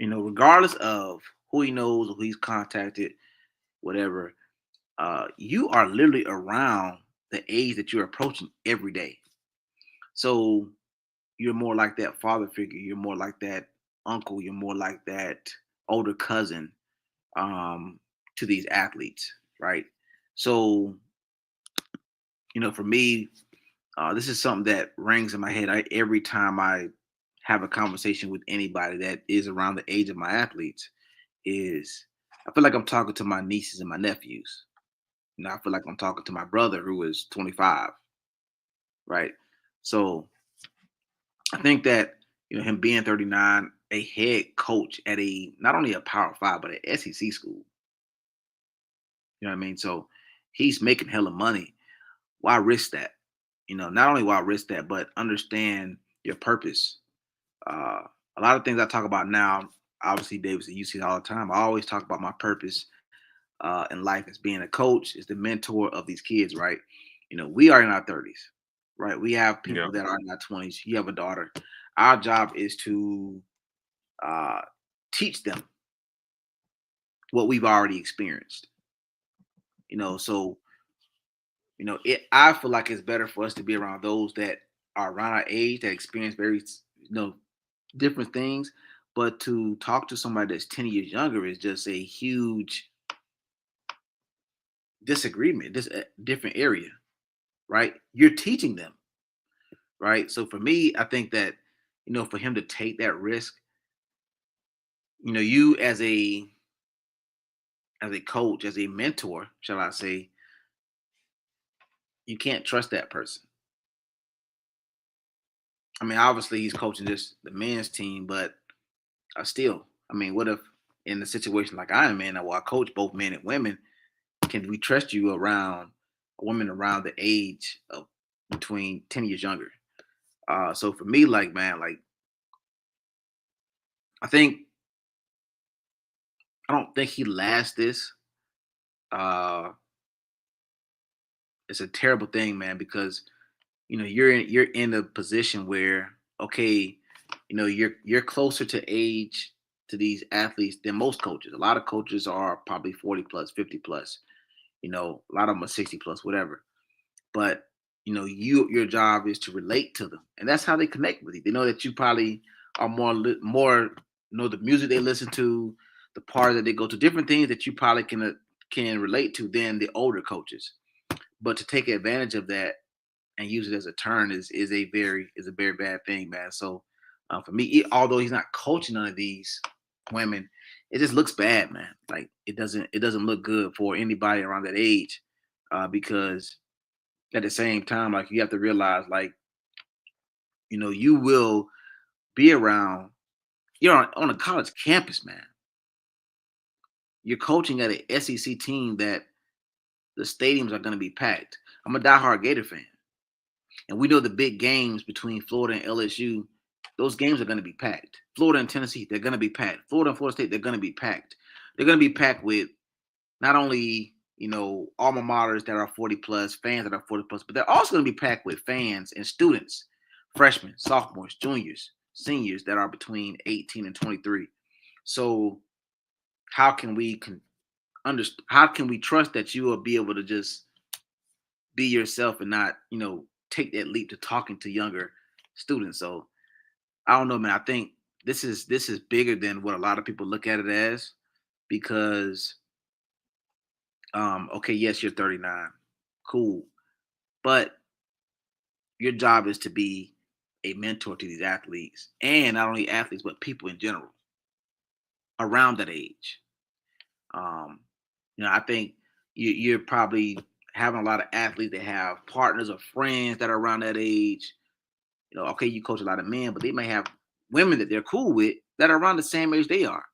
Regardless of who he knows or who he's contacted, whatever, you are literally around the age that you're approaching every day. So you're more like that father figure. You're more like that uncle. You're more like that older cousin to these athletes, right? So, for me, this is something that rings in my head every time I have a conversation with anybody that is around the age of my athletes. Is I feel like I'm talking to my nieces and my nephews. I feel like I'm talking to my brother who is 25, right? So I think that him being 39, a head coach at not only a Power 5 but an SEC school. You know what I mean? So he's making hella money. Why risk that? Not only why risk that, but understand your purpose. A lot of things I talk about now, obviously, Davidson, you see it all the time. I always talk about my purpose in life as being a coach, is the mentor of these kids, right? We are in our 30s. right? We have people that are in their 20s. You have a daughter. Our job is to teach them what we've already experienced. So I feel like it's better for us to be around those that are around our age that experience very different things. But to talk to somebody that's 10 years younger is just a huge disagreement, this different area, right? You're teaching them, right? So for me, I think that, for him to take that risk, you as a coach, as a mentor, shall I say, you can't trust that person. I mean, obviously he's coaching just the men's team, but still, I mean, what if in a situation like I am in, where I coach both men and women, can we trust you around a woman around the age of between 10 years younger? So for me, I don't think he lasts this. It's a terrible thing, man, because you're in a position where, okay, you're closer to age to these athletes than most coaches. A lot of coaches are probably 40 plus, 50 plus. A lot of them are 60 plus, whatever. But your job is to relate to them, and that's how they connect with you. They know that you probably are more the music they listen to, the part that they go to, different things that you probably can relate to than the older coaches. But to take advantage of that and use it as a turn is a very bad thing, man. So for me, although he's not coaching none of these women, it just looks bad, man. Like it doesn't look good for anybody around that age, because at the same time, you have to realize, you will be around. You're on a college campus, man. You're coaching at an SEC team that the stadiums are going to be packed. I'm a diehard Gator fan. And we know the big games between Florida and LSU, those games are going to be packed. Florida and Tennessee, they're going to be packed. Florida and Florida State, they're going to be packed. They're going to be packed with not only, alma maters that are 40 plus, fans that are 40 plus, but they're also going to be packed with fans and students, freshmen, sophomores, juniors, seniors that are between 18 and 23. So how can we trust that you will be able to just be yourself and not, take that leap to talking to younger students? So I don't know, man. I think this is bigger than what a lot of people look at it as, because okay, yes, you're 39, cool, but your job is to be a mentor to these athletes, and not only athletes but people in general around that age. I think you're probably having a lot of athletes that have partners or friends that are around that age. Okay, you coach a lot of men, but they may have women that they're cool with that are around the same age they are.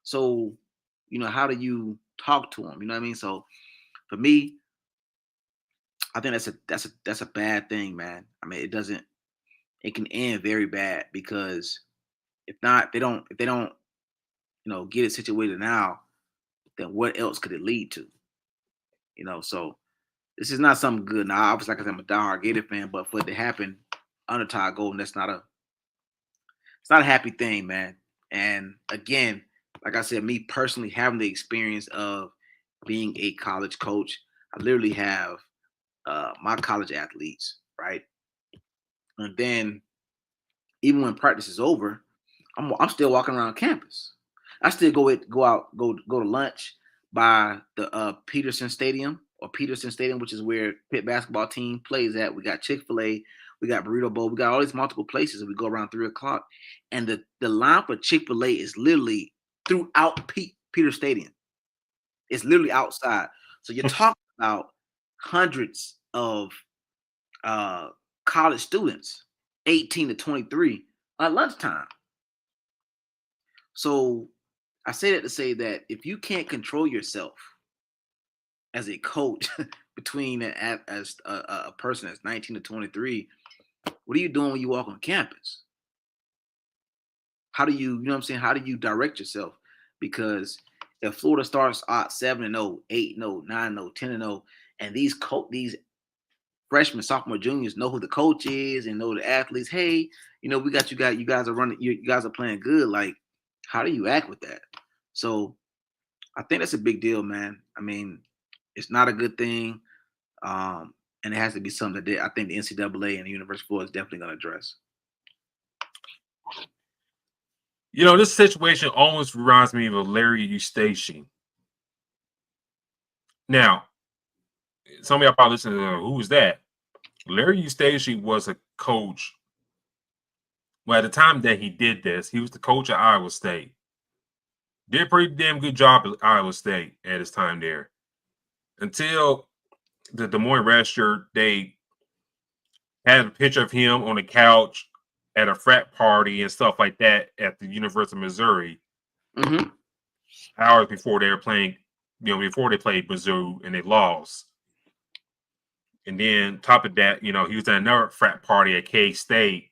So, how do you talk to them? You know what I mean? So, for me, I think that's a bad thing, man. I mean, it can end very bad, because if they don't, get it situated now, then what else could it lead to? So this is not something good. Now, obviously, like I said, I'm a diehard Gator fan, but for it to happen under Todd Golden, it's not a happy thing, man. And again, like I said, me personally having the experience of being a college coach, I literally have my college athletes, right? And then even when practice is over, I'm still walking around campus. I still go to lunch by the Peterson Stadium, which is where Pitt basketball team plays at. We got Chick-fil-A, we got Burrito Bowl, we got all these multiple places, and we go around 3:00. And the line for Chick-fil-A is literally throughout Peter Stadium. It's literally outside. So you're talking about hundreds of college students, 18 to 23, at lunchtime. So I say that to say that if you can't control yourself as a coach between as a person that's 19 to 23, what are you doing when you walk on campus? How do you know what I'm saying? How do you direct yourself? Because if Florida starts out 7-0, 8-0, 9-0, 10-0, and these freshmen, sophomore, juniors know who the coach is and know the athletes. Hey, we got you guys. You guys are running. You guys are playing good. Like, how do you act with that? So, I think that's a big deal, man. I mean, it's not a good thing, and it has to be something that I think the NCAA and the University of Florida is definitely going to address. This situation almost reminds me of Larry Eustace. Now, some of y'all probably listening to who was that? Larry Eustace was a coach. Well, at the time that he did this, he was the coach at Iowa State. Did a pretty damn good job at Iowa State at his time there. Until the Des Moines Register, they had a picture of him on the couch at a frat party and stuff like that at the University of Missouri. Mm-hmm. Hours before they were playing, before they played Mizzou and they lost. And then top of that, he was at another frat party at K-State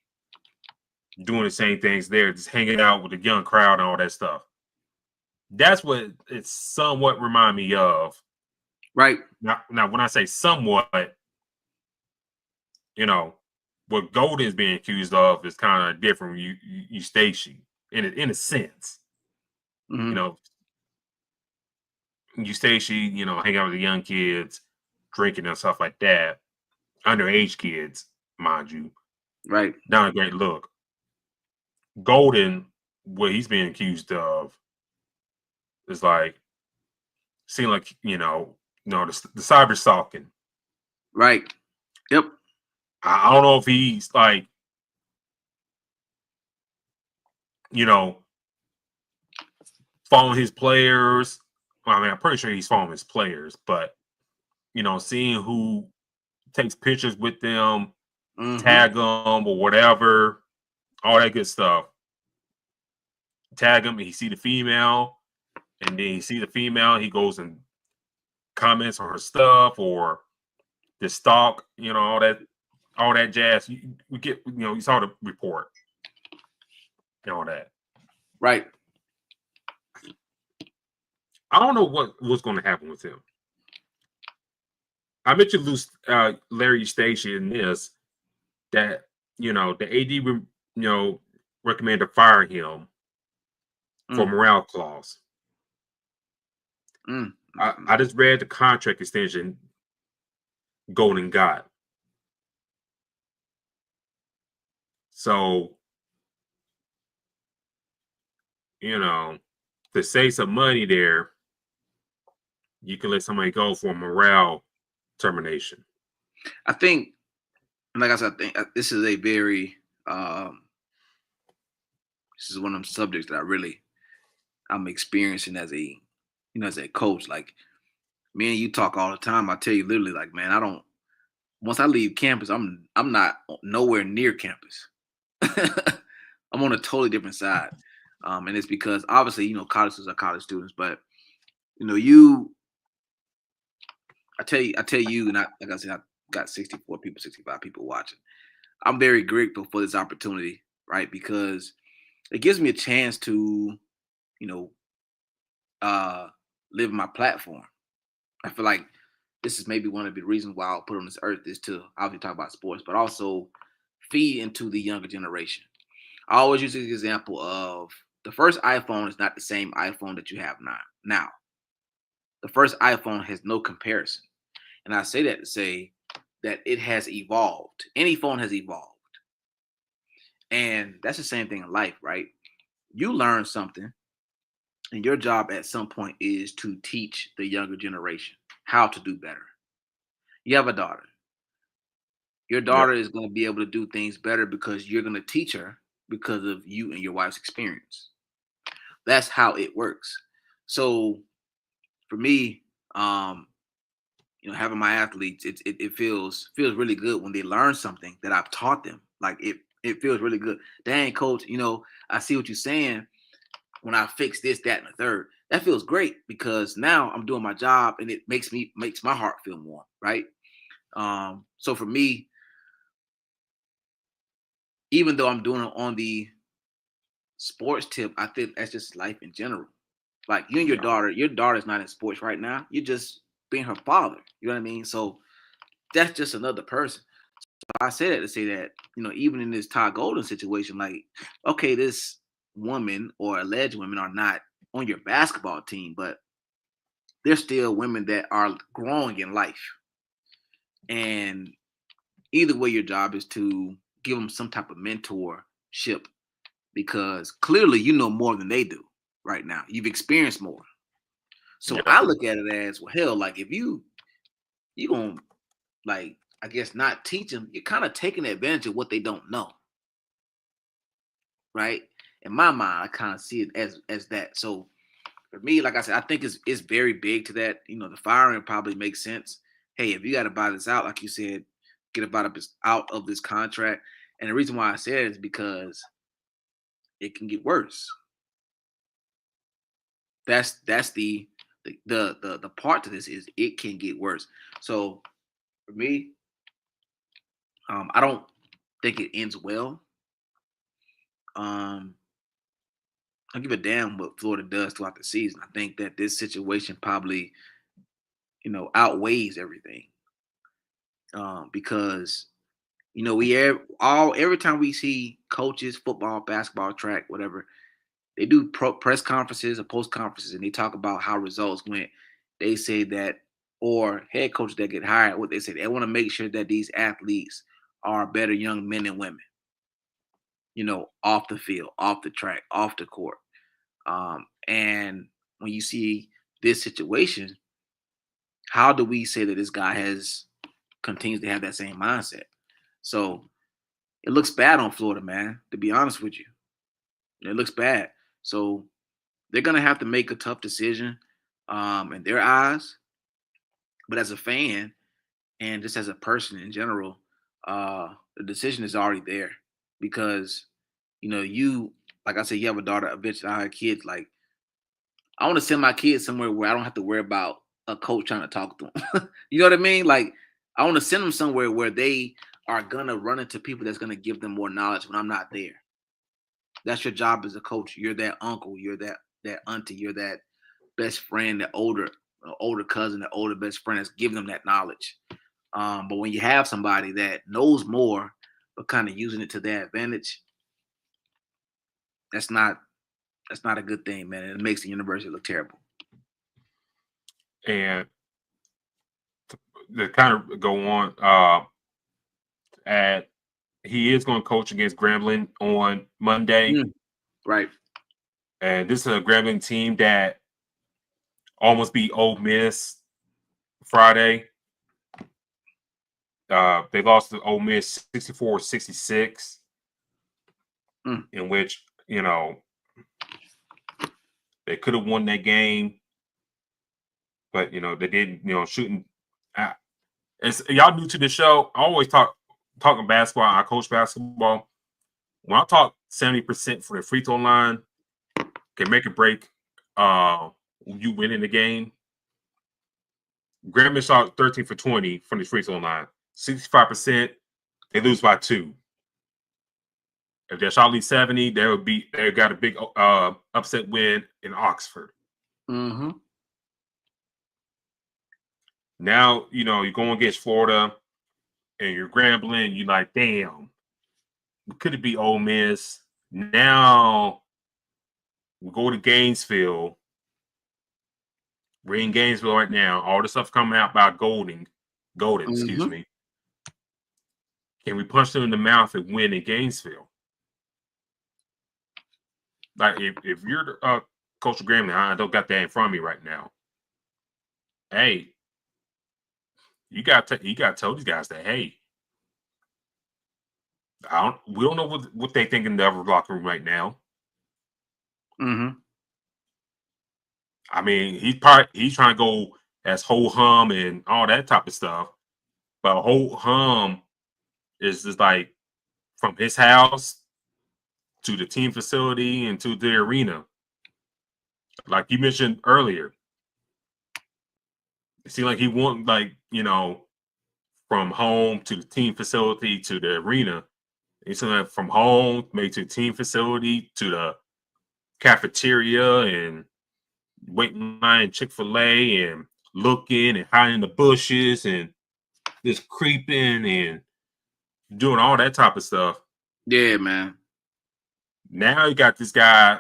doing the same things there, just hanging out with the young crowd and all that stuff. That's what it somewhat remind me of. Right. Now when I say somewhat, what Golden is being accused of is kind of different from Eustace in a sense. Mm-hmm. Eustace, hang out with the young kids, drinking and stuff like that. Underage kids, mind you. Right. Not a great look. Golden, what he's being accused of is like, seem like, the cyber stalking. Right. Yep. I don't know if he's like, following his players. Well, I mean, I'm pretty sure he's following his players, but, seeing who takes pictures with them, mm-hmm. tag them or whatever, all that good stuff. Tag him and he see the female, and then he see the female, he goes and comments on her stuff or the stalk, all that jazz. We get, you saw the report and all that. Right. I don't know what's going to happen with him. I mentioned Larry Eustace in this, that, the AD, recommended to fire him for morale clause. I just read the contract extension Golden got. So, to save some money there, you can let somebody go for morale termination. I think, like I said, I think this is a very, this is one of the subjects that I'm experiencing as a coach. Like, me and you talk all the time. I tell you literally, like, man, once I leave campus, I'm not nowhere near campus. I'm on a totally different side. And it's because obviously, college students are college students, but I tell you, and like I said, I've got 65 people watching. I'm very grateful for this opportunity, right? Because it gives me a chance to, live my platform. I feel like this is maybe one of the reasons why I'll put on this earth is to obviously talk about sports, but also feed into the younger generation. I always use the example of the first iPhone is not the same iPhone that you have now. The first iPhone has no comparison. And I say that to say that it has evolved. Any phone has evolved. And that's the same thing in life, right? You learn something, and your job at some point is to teach the younger generation how to do better. You have a daughter. Your daughter is going to be able to do things better because you're going to teach her because of you and your wife's experience. That's how it works. So for me, having my athletes, it feels really good when they learn something that I've taught them. Like it feels really good. Dang, coach, I see what you're saying. When I fix this, that, and the third, that feels great because now I'm doing my job and it makes my heart feel warm, right? So for me, even though I'm doing it on the sports tip, I think that's just life in general. Like you and your daughter's not in sports right now. You're just being her father. You know what I mean? So that's just another person. So I say that to say that, even in this Todd Golden situation, like, okay, this woman or alleged women are not on your basketball team, but they're still women that are growing in life. And either way, your job is to give them some type of mentorship, because clearly you know more than they do right now. You've experienced more. So I look at it as, well, hell, like if you gonna, like, I guess not teach them, you're kind of taking advantage of what they don't know. Right? In my mind, I kind of see it as that. So for me, like I said, I think it's very big to that. The firing probably makes sense. Hey, if you got to buy this out, like you said, get out of this contract. And the reason why I said it is because it can get worse. That's the part to this, is it can get worse. So for me, I don't think it ends well. I give a damn what Florida does throughout the season. I think that this situation probably, outweighs everything. Because, every time we see coaches, football, basketball, track, whatever, they do press conferences or post conferences, and they talk about how results went. They say that, or head coaches that get hired, what they say, they want to make sure that these athletes are better young men and women, off the field, off the track, off the court. And when you see this situation, how do we say that this guy continues to have that same mindset? So it looks bad on Florida, man, to be honest with you. It looks bad. So they're going to have to make a tough decision in their eyes. But as a fan and just as a person in general, the decision is already there, because, you, like I said, you have a daughter, eventually I have kids. Like, I want to send my kids somewhere where I don't have to worry about a coach trying to talk to them. You know what I mean? Like, I want to send them somewhere where they are going to run into people that's going to give them more knowledge when I'm not there. That's your job as a coach. You're that uncle. You're that auntie. You're that best friend, the older cousin, the older best friend that's giving them that knowledge. But when you have somebody that knows more but kind of using it to their advantage, that's not a good thing, man. It makes the university look terrible. And to kind of go on, he is going to coach against Grambling on Monday. Right. And this is a Grambling team that almost beat Ole Miss Friday. They lost to Ole Miss 64-66, in which, they could have won that game, but, they didn't, shooting. It's, y'all new to the show. I always talking basketball. I coach basketball. When I talk 70% for the free throw line can make or break you winning the game. Grambling shot 13 for 20 from the free throw line. 65%, they lose by 2. If they shot at least 70, they got a big upset win in Oxford. Mm-hmm. Now, you're going against Florida and you're Grambling, you're like, damn, could it be Ole Miss? Now we go to Gainesville. We're in Gainesville right now. All the stuff coming out about Golden, excuse me. Can we punch them in the mouth and win in Gainesville? Like, if you're Coach Grambling, I don't got that in front of me right now. Hey, you got to tell these guys that, hey, we don't know what they think in the other locker room right now. Mm-hmm. I mean, he's trying to go as whole hum and all that type of stuff, but whole hum is just like from his house to the team facility and to the arena. Like you mentioned earlier, it seemed like he wanted, like, from home to the team facility to the arena. It's like from home, maybe to the team facility to the cafeteria and waiting in line Chick-fil-A and looking and hiding in the bushes and just creeping and doing all that type of stuff. Yeah, man. Now you got this guy.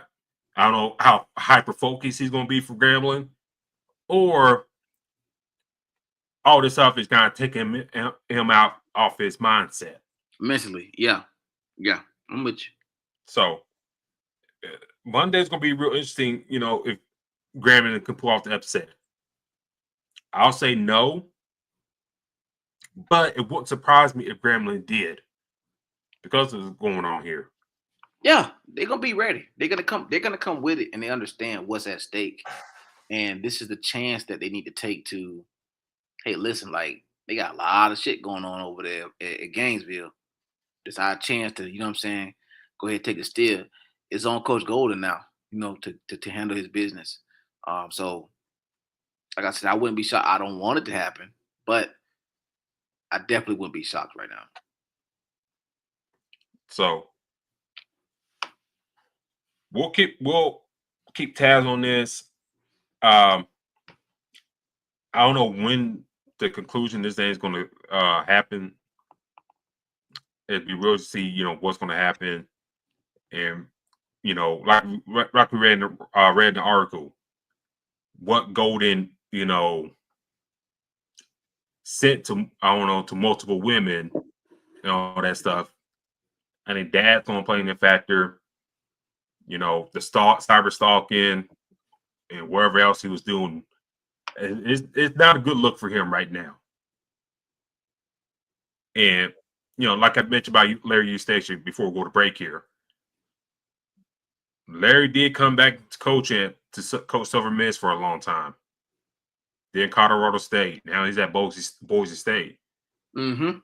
I don't know how hyper focused he's going to be for Grambling, or all this stuff is kind of taking him out off his mindset. Mentally, yeah, I'm with you. So Monday's going to be real interesting, if Grambling can pull off the upset. I'll say no, but it wouldn't surprise me if Grambling did, because of what's going on here. Yeah, they're gonna be ready. They're gonna come with it, and they understand what's at stake. And this is the chance that they need to take to, hey, listen, like, they got a lot of shit going on over there at Gainsville. It's our chance to, you know what I'm saying, go ahead and take a steal. It's on Coach Golden now, to handle his business. So, like I said, I wouldn't be shocked. I don't want it to happen, but I definitely wouldn't be shocked right now. So we'll keep tabs on this. I don't know when the conclusion this thing is going to happen. It'd be real to see, what's going to happen, and like we read in the article, what Golden sent to multiple women and all that stuff. I think dad's going to play in the factor. The cyber stalking and wherever else he was doing. It's not a good look for him right now. And, like I mentioned about Larry Eustace before we go to break here, Larry did come back to coaching to coach Silver Miss for a long time. Then Colorado State. Now he's at Boise State. Mm-hmm.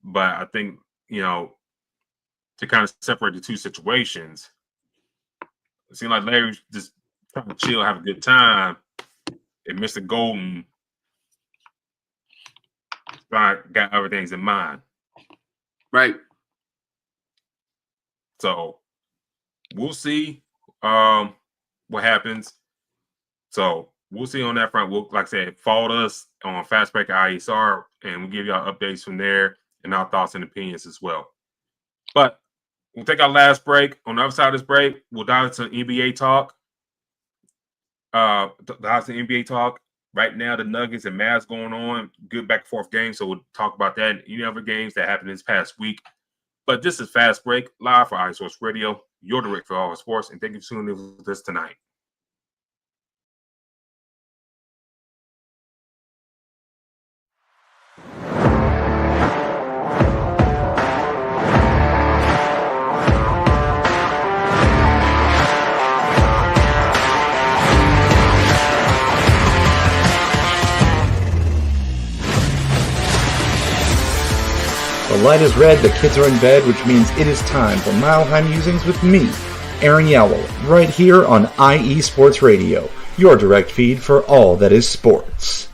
But I think, to kind of separate the two situations, it seemed like Larry's just trying to chill, have a good time, and Mr. Golden got other things in mind. Right. So we'll see what happens. So we'll see on that front. We'll, like I said, follow us on Fast Break ISR, and we'll give y'all updates from there and our thoughts and opinions as well. But we'll take our last break. On the other side of this break, we'll dive into NBA talk. NBA talk. Right now, the Nuggets and Mavs going on. Good back and forth games. So we'll talk about that and any other games that happened this past week. But this is Fast Break, live for iSports Radio. You're direct for all sports. And thank you for tuning in with us tonight. The light is red, the kids are in bed, which means it is time for Mile High Musings with me, Aaron Yowell, right here on IE Sports Radio, your direct feed for all that is sports.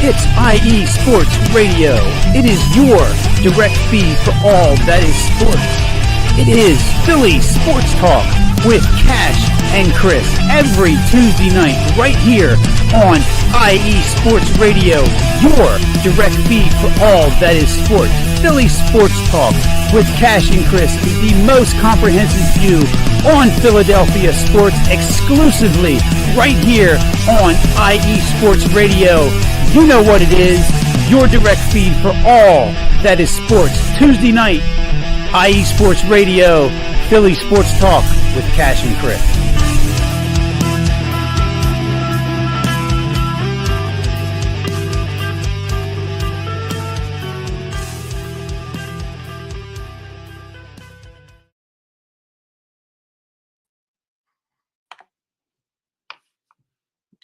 It's IE Sports Radio. It is your direct feed for all that is sports. It is Philly Sports Talk with Cash and Chris every Tuesday night right here on IE Sports Radio, your direct feed for all that is sports. Philly Sports Talk with Cash and Chris is the most comprehensive view on Philadelphia sports exclusively right here on IE Sports Radio. You know what it is, your direct feed for all that is sports. Tuesday night, IE Sports Radio, Philly Sports Talk with Cash and Chris.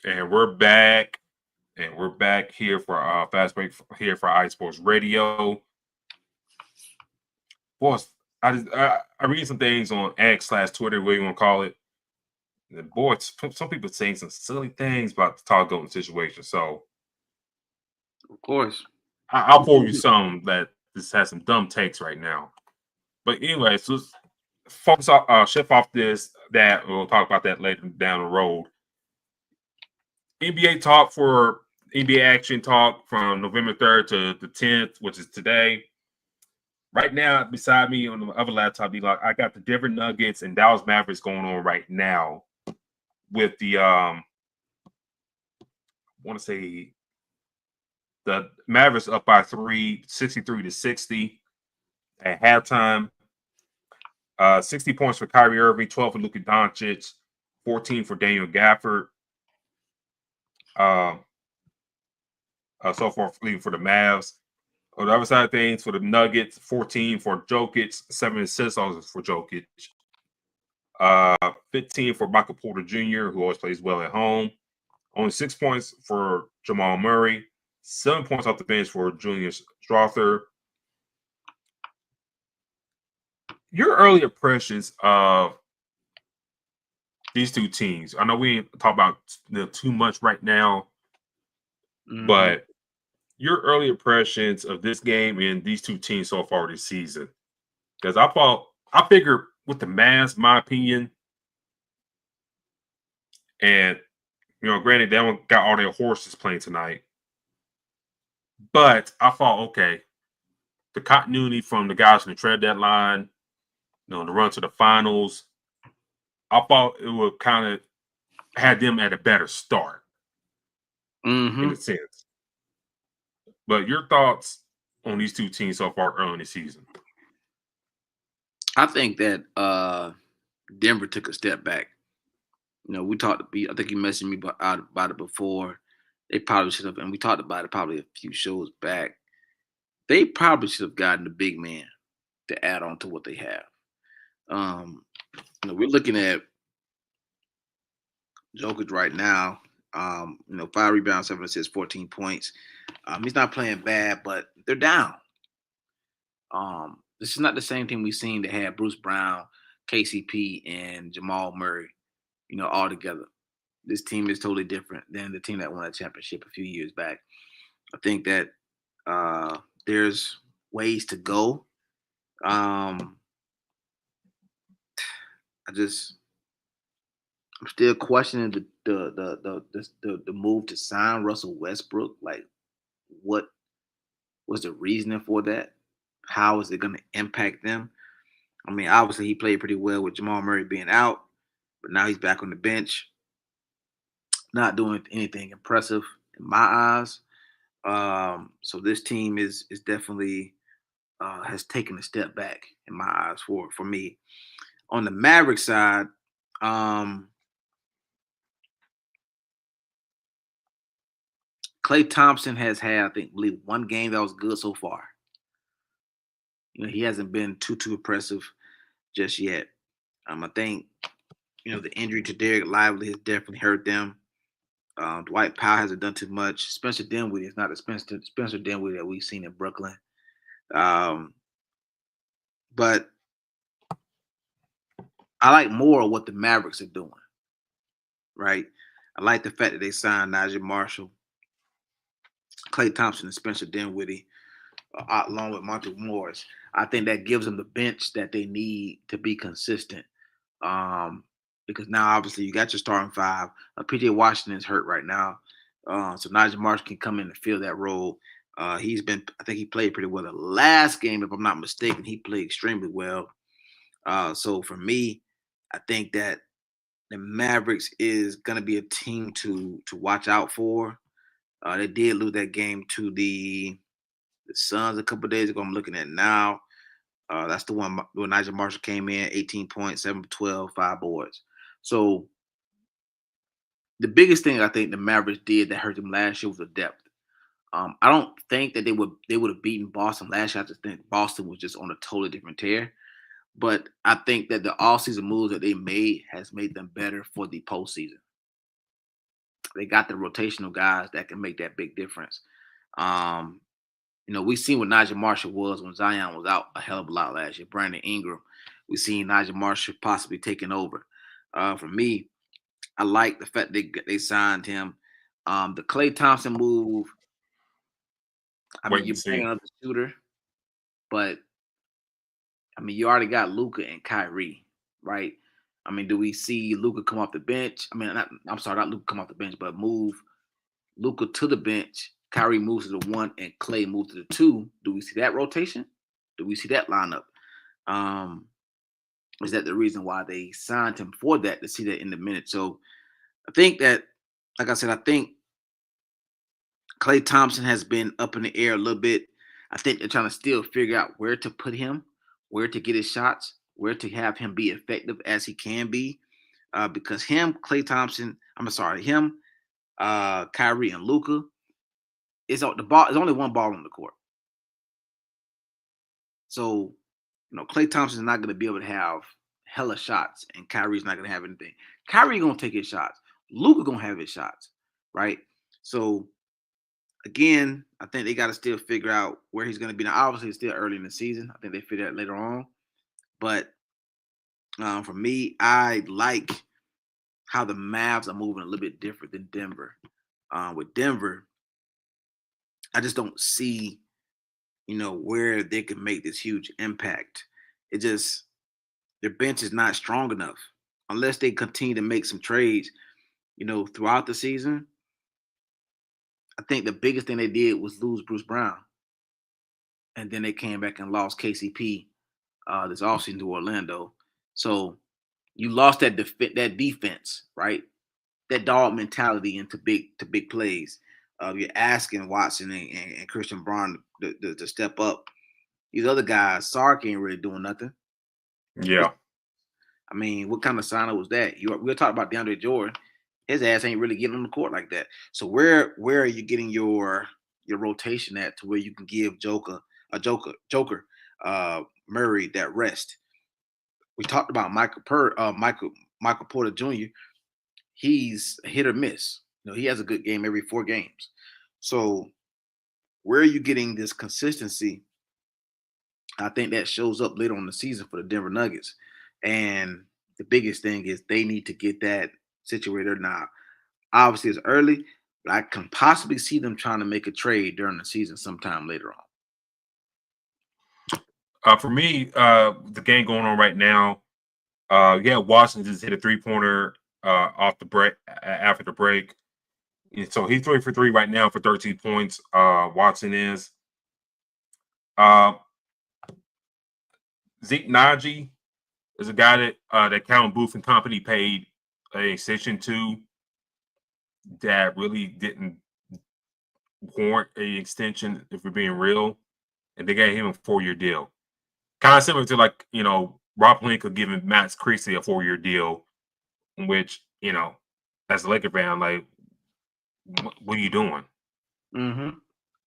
And we're back. And we're back here for Fast Break here for IE Sports Radio. Boys, I read some things on X/Twitter, whatever you want to call it. And boy, some people saying some silly things about the Todd Golden situation. So, Of course. I'll forward you some that just has some dumb takes right now. But anyway, so let's focus off, shift off this. That we'll talk about that later down the road. NBA talk for NBA action talk from November 3rd to the 10th, which is today. Right now, beside me on the other laptop, D-Lock, I got the Denver Nuggets and Dallas Mavericks going on right now with the, I want to say the Mavericks up by 63-60 at halftime. 60 points for Kyrie Irving, 12 for Luka Doncic, 14 for Daniel Gafford. So far leading for the Mavs. On the other side of things, for the Nuggets, 14 for Jokic, 7 assists for Jokic. 15 for Michael Porter Jr., who always plays well at home. Only 6 points for Jamal Murray. 7 points off the bench for Julius Strother. Your early impressions of these two teams. I know we ain't talk about too much right now, but your early impressions of this game and these two teams so far this season. Because I figured with the Mavs, my opinion, and granted they don't got all their horses playing tonight, but I thought, okay, the continuity from the guys from the trade deadline, the run to the finals, I thought it would kind of had them at a better start in a sense. But your thoughts on these two teams so far early in the season? I think that Denver took a step back. We talked. I think you messaged me about it before. They probably should have, and we talked about it probably a few shows back. They probably should have gotten the big man to add on to what they have. We're looking at Jokic right now. 5 rebounds, 7 assists, 14 points. He's not playing bad, but they're down. This is not the same team we've seen that had Bruce Brown, KCP, and Jamal Murray, all together. This team is totally different than the team that won a championship a few years back. I think that there's ways to go. I'm still questioning the move to sign Russell Westbrook. Like, what was the reasoning for that? How is it going to impact them? I mean, obviously he played pretty well with Jamal Murray being out, but now he's back on the bench, not doing anything impressive in my eyes. So this team is definitely has taken a step back in my eyes for me. On the Maverick side, Klay Thompson has had, I believe, one game that was good so far. He hasn't been too impressive just yet. I think, the injury to Derek Lively has definitely hurt them. Dwight Powell hasn't done too much. Spencer Dinwiddie is not the Spencer Dinwiddie that we've seen in Brooklyn. But I like more of what the Mavericks are doing, right? I like the fact that they signed Nigel Marshall, Klay Thompson, and Spencer Dinwiddie. along with Monty Morris. I think that gives them the bench that they need to be consistent. Because now obviously you got your starting five. PJ Washington is hurt right now, so Nigel Marshall can come in and fill that role. I think he played pretty well the last game, if I'm not mistaken. He played extremely well. So for me, I think that the Mavericks is going to be a team to watch out for. They did lose that game to the Suns a couple of days ago. I'm looking at now. That's the one where Nigel Marshall came in, 18 points, 7 for 12, 5 boards. So the biggest thing I think the Mavericks did that hurt them last year was the depth. I don't think that they would have beaten Boston last year. I just think Boston was just on a totally different tear. But I think that the offseason moves that they made has made them better for the postseason. They got the rotational guys that can make that big difference. We seen what Nigel Marshall was when Zion was out a hell of a lot last year. Brandon Ingram, we seen Nigel Marshall possibly taking over. For me, I like the fact they signed him. The Klay Thompson move, you're bringing up the shooter, but you already got Luka and Kyrie, right? Do we see Luka come off the bench? Not Luka come off the bench, but move Luka to the bench. Kyrie moves to the 1 and Klay moves to the 2. Do we see that rotation? Do we see that lineup? Is that the reason why they signed him for that, to see that in the minute? So I think that, like I said, I think Klay Thompson has been up in the air a little bit. I think they're trying to still figure out where to put him, where to get his shots, where to have him be effective as he can be. Because Klay Thompson, Kyrie and Luka, it's only one ball on the court. So, Klay Thompson is not going to be able to have hella shots, and Kyrie's not going to have anything. Kyrie going to take his shots. Luka going to have his shots, right? So, again, I think they got to still figure out where he's going to be. Now, obviously, it's still early in the season. I think they figure that later on. But for me, I like how the Mavs are moving a little bit different than Denver. With Denver, I just don't see, where they can make this huge impact. It just, their bench is not strong enough. Unless they continue to make some trades, throughout the season. I think the biggest thing they did was lose Bruce Brown. And then they came back and lost KCP this offseason to Orlando. So you lost that defense, right? That dog mentality into big plays. You're asking Watson and Christian Braun to step up. These other guys, Sark ain't really doing nothing. Yeah. What kind of sign was that? We'll talk about DeAndre Jordan. His ass ain't really getting on the court like that. So where are you getting your rotation at to where you can give Joker Murray that rest? We talked about Michael Porter Jr. He's a hit or miss. He has a good game every 4 games. So where are you getting this consistency? I think that shows up later on in the season for the Denver Nuggets. And the biggest thing is they need to get that situated now. Obviously, it's early, but I can possibly see them trying to make a trade during the season sometime later on. For me, the game going on right now, Washington just hit a 3-pointer off the break after the break. And so he's 3 for 3 right now for 13 points. Watson is. Zeke Naji is a guy that Calvin Booth and company paid an extension to that really didn't warrant an extension, if we're being real. And they gave him a 4-year deal. Kind of similar to Rob Pelinka giving Max Creasy a 4-year deal, in which, as a Laker fan, like, what are you doing? Mm-hmm.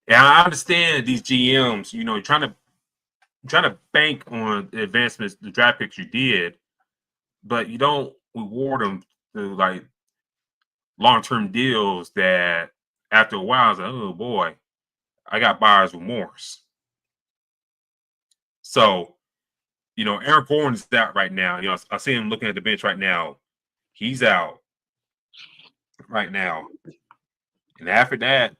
And I understand these GMs, trying to bank on the advancements, the draft picks you did, but you don't reward them through like long-term deals that after a while, it's like, oh boy, I got buyer's remorse. So, Aaron Gordon is out right now. I see him looking at the bench right now. He's out right now. And after that,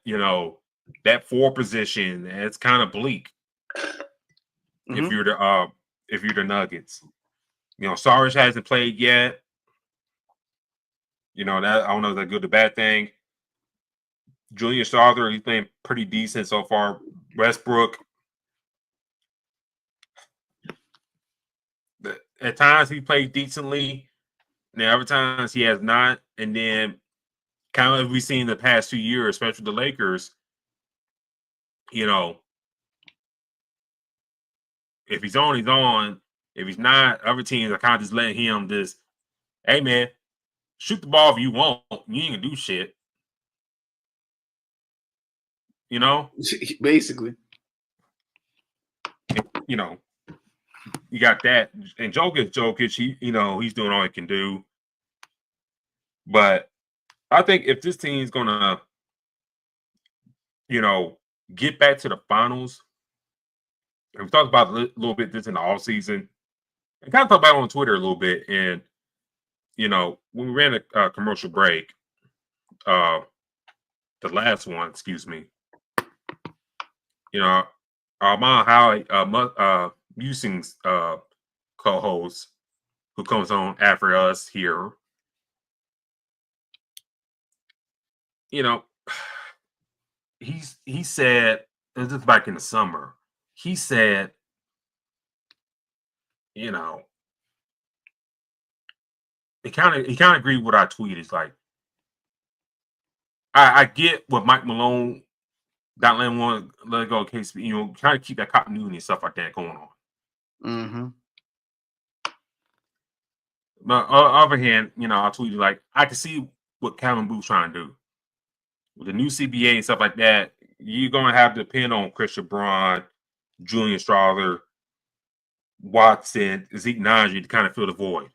that 4 position, it's kind of bleak. If you're the Nuggets, Sarge hasn't played yet. That I don't know if that's good or bad thing. Julian Strawther, he's playing pretty decent so far. Westbrook, at times he played decently. Now, other times he has not. And then, kind of we've seen the past 2 years, especially the Lakers, if he's on, he's on. If he's not, other teams are kind of just letting him just, hey, man, shoot the ball if you want. You ain't going to do shit. Basically. You got that. And Jokic, he's doing all he can do. But I think if this team's going to, get back to the finals, and we talked about a little bit this in the offseason, and kind of talked about it on Twitter a little bit. And, when we ran a commercial break, the last one, excuse me, Armand Howie, Musing's co-host, who comes on after us here, he said, this is back in the summer, he said, he kind of agreed with what I tweeted. It's like, I get what Mike Malone not letting one let it go in case, trying to keep that continuity and stuff like that going on. Mm-hmm. But on the other hand, I tweeted like, I can see what Calvin Booth's trying to do. With the new CBA and stuff like that, you're going to have to depend on Christian Braun, Julian Strawther, Watson, Zeke Najee to kind of fill the void.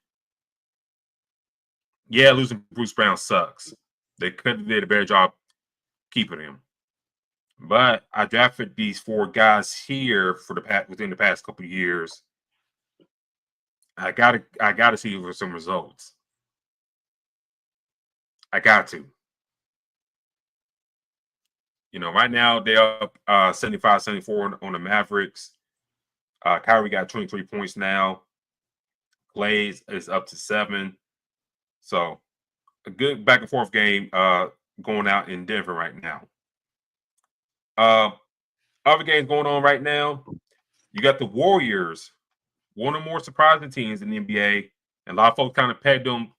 Yeah, losing Bruce Brown sucks. They could have did a better job keeping him. But I drafted these 4 guys here within the past couple of years. I gotta see for some results. I got to. Right now they're up 75-74 on the Mavericks. Kyrie got 23 points now. Clay is up to 7. So a good back and forth game going out in Denver right now. Other games going on right now. You got the Warriors, one of the more surprising teams in the NBA, and a lot of folks kind of pegged them,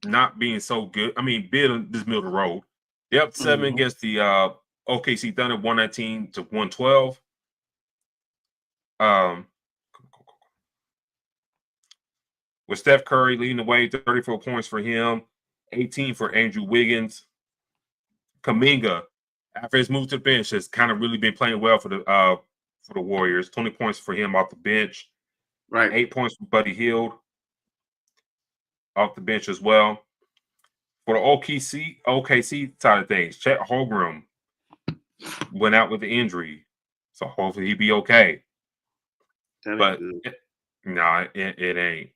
not being so good. I mean, being this middle of the road. They're up 7 against the OKC Thunder, 119-112. With Steph Curry leading the way, 34 points for him, 18 for Andrew Wiggins. Kuminga, after his move to the bench, has kind of really been playing well for the Warriors. 20 points for him off the bench. Right. 8 points for Buddy Hield off the bench as well. For the OKC side of things, Chet Holmgren went out with the injury, so hopefully he'll be okay. But it ain't.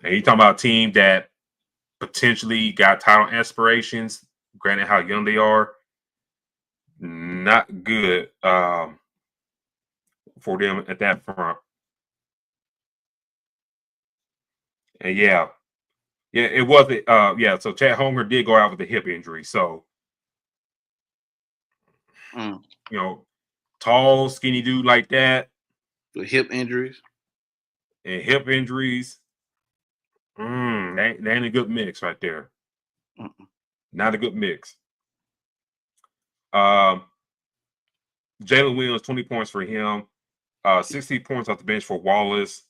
And you talking about a team that potentially got title aspirations, granted how young they are, not good for them at that front. And yeah, it wasn't. So Chad Holmgren did go out with a hip injury. So, tall, skinny dude like that. The hip injuries. And hip injuries. That ain't a good mix right there. Not a good mix. Jalen Williams, 20 points for him. 60 points off the bench for Wallace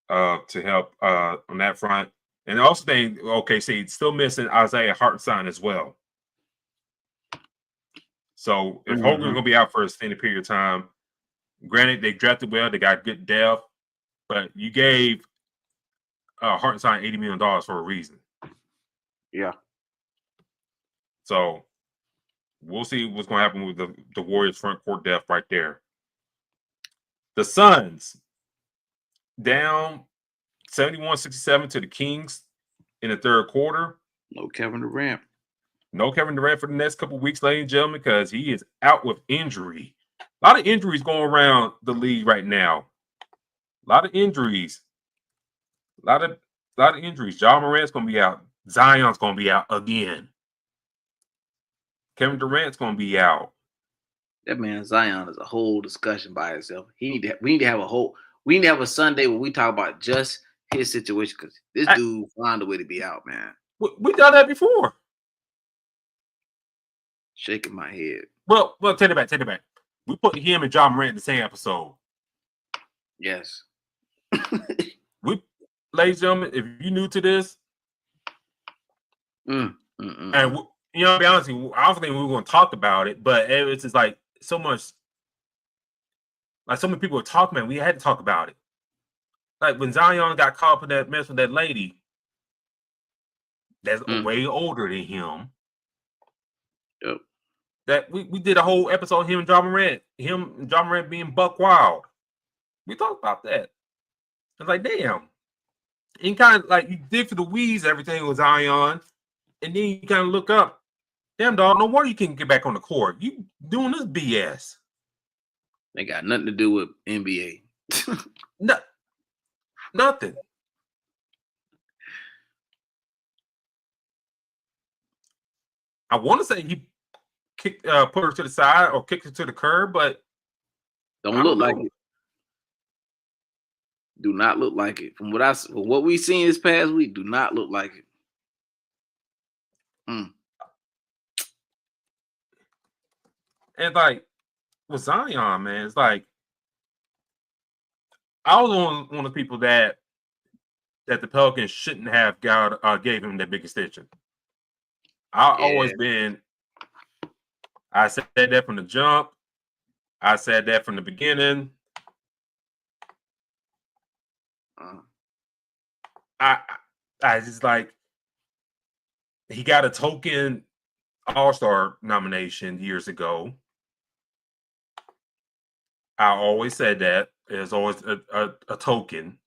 to help on that front. And also, OKC still missing Isaiah Hartenstein as well. So if Hogan's going to be out for an extended period of time, granted, they drafted well, they got good depth, but you gave Hartenstein $80 million for a reason. Yeah. So we'll see what's going to happen with the Warriors front court depth right there. The Suns down 71-67 to the Kings in the third quarter. No Kevin Durant. No Kevin Durant for the next couple of weeks, ladies and gentlemen, because he is out with injury. A lot of injuries going around the league right now. A lot of injuries. A lot of injuries. Ja Morant's going to be out. Zion's going to be out again. Kevin Durant's going to be out. That man Zion is a whole discussion by itself. We need to have a Sunday where we talk about just his situation, because this dude found a way to be out, man. We done that before. Shaking my head. Well, take it back. We put him and Ja Morant in the same episode. Yes. Ladies and gentlemen, if you're new to this, and to be honest with you, I don't think we were going to talk about it, but it's just like so much, like so many people were talking about it, we had to talk about it. Like when Zion got caught up in that mess with that lady that's way older than him. Yep. That we did a whole episode of him and Ja Morant being buck wild. We talked about that. It's like, damn. And kind of like you dig for the weeds, everything with Zion, and then you kind of look up. Damn, dog, no wonder you can get back on the court. You doing this BS. They got nothing to do with NBA. Nothing. I want to say he put her to the side or kicked her to the curb, but don't look like it. Do not look like it. From what we seen this past week, do not look like it. And like with Zion, man, it's like I was one of the people that the Pelicans shouldn't have gave him that big extension. Always been. I said that from the jump. I said that from the beginning. I just like he got a token All-Star nomination years ago. I always said that. There's always a token.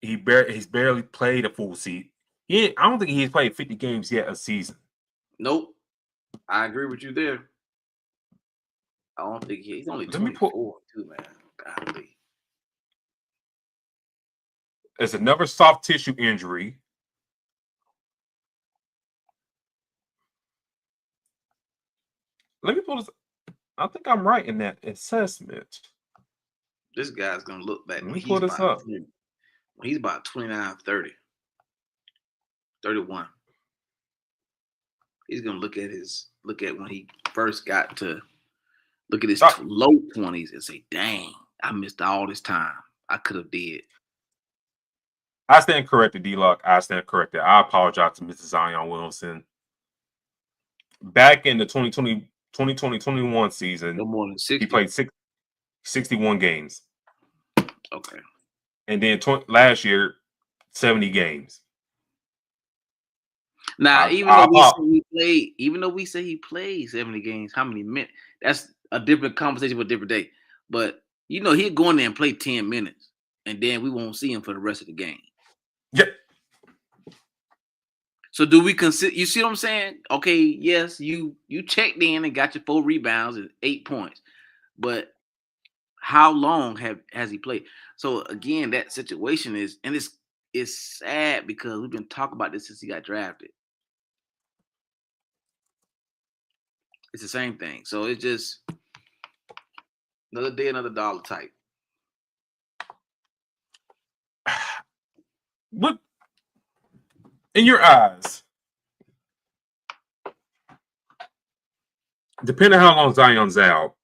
He's barely played a full season. I don't think he's played 50 games yet a season. Nope. I agree with you there. I don't think he's only 24 too, man. Golly. It's another soft tissue injury. Let me pull this. I think I'm right in that assessment. This guy's gonna look back. Let me pull this up. He's about 29, 30, 31. He's gonna look at when he first got to look at his low 20s and say, "Dang, I missed all this time. I could have did." I stand corrected, D-Locke. I stand corrected. I apologize to Mr. Zion Williamson. Back in the 2020-21 season, no more than 60. He played 61 games. Okay. And then last year, 70 games. Now, even though we say he played 70 games, how many minutes? That's a different conversation for a different day. But he'll go in there and play 10 minutes, and then we won't see him for the rest of the game. Yep. So do we consider? You see what I'm saying? Okay, yes, you checked in and got your 4 rebounds and 8 points, but how long has he played? So again, that situation is, and it's sad because we've been talking about this since he got drafted. It's the same thing. So it's just another day, another dollar type. What, in your eyes, depending on how long Zion's out,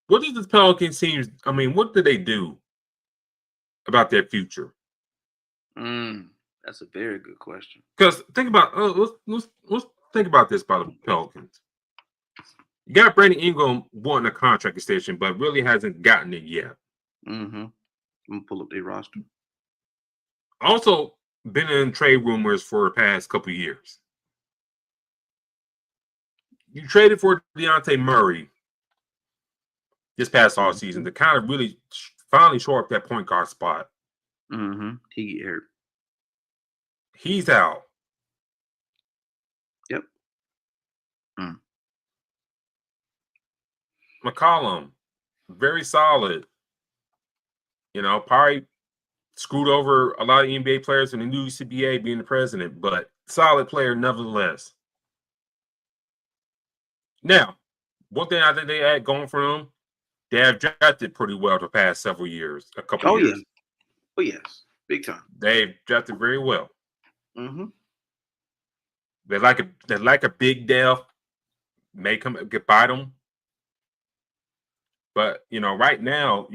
what does the Pelicans team? I mean, what do they do about their future? That's a very good question. Because think about let's think about this about the Pelicans. You got Brandon Ingram wanting a contract extension, but really hasn't gotten it yet. I'm gonna pull up their roster. Also, been in trade rumors for the past couple of years. You traded for Dejounte Murray this past all season to kind of really finally shore up that point guard spot. He get hurt. He's out. Yep. McCollum, very solid. Probably screwed over a lot of NBA players in the new CBA being the president, but solid player nevertheless. Now, one thing I think they had going for them, they have drafted pretty well the past several years, a couple years. Yeah. Oh, yes. Big time. They've drafted very well. Mm-hmm. They like a big deal, make them get by them. But right now,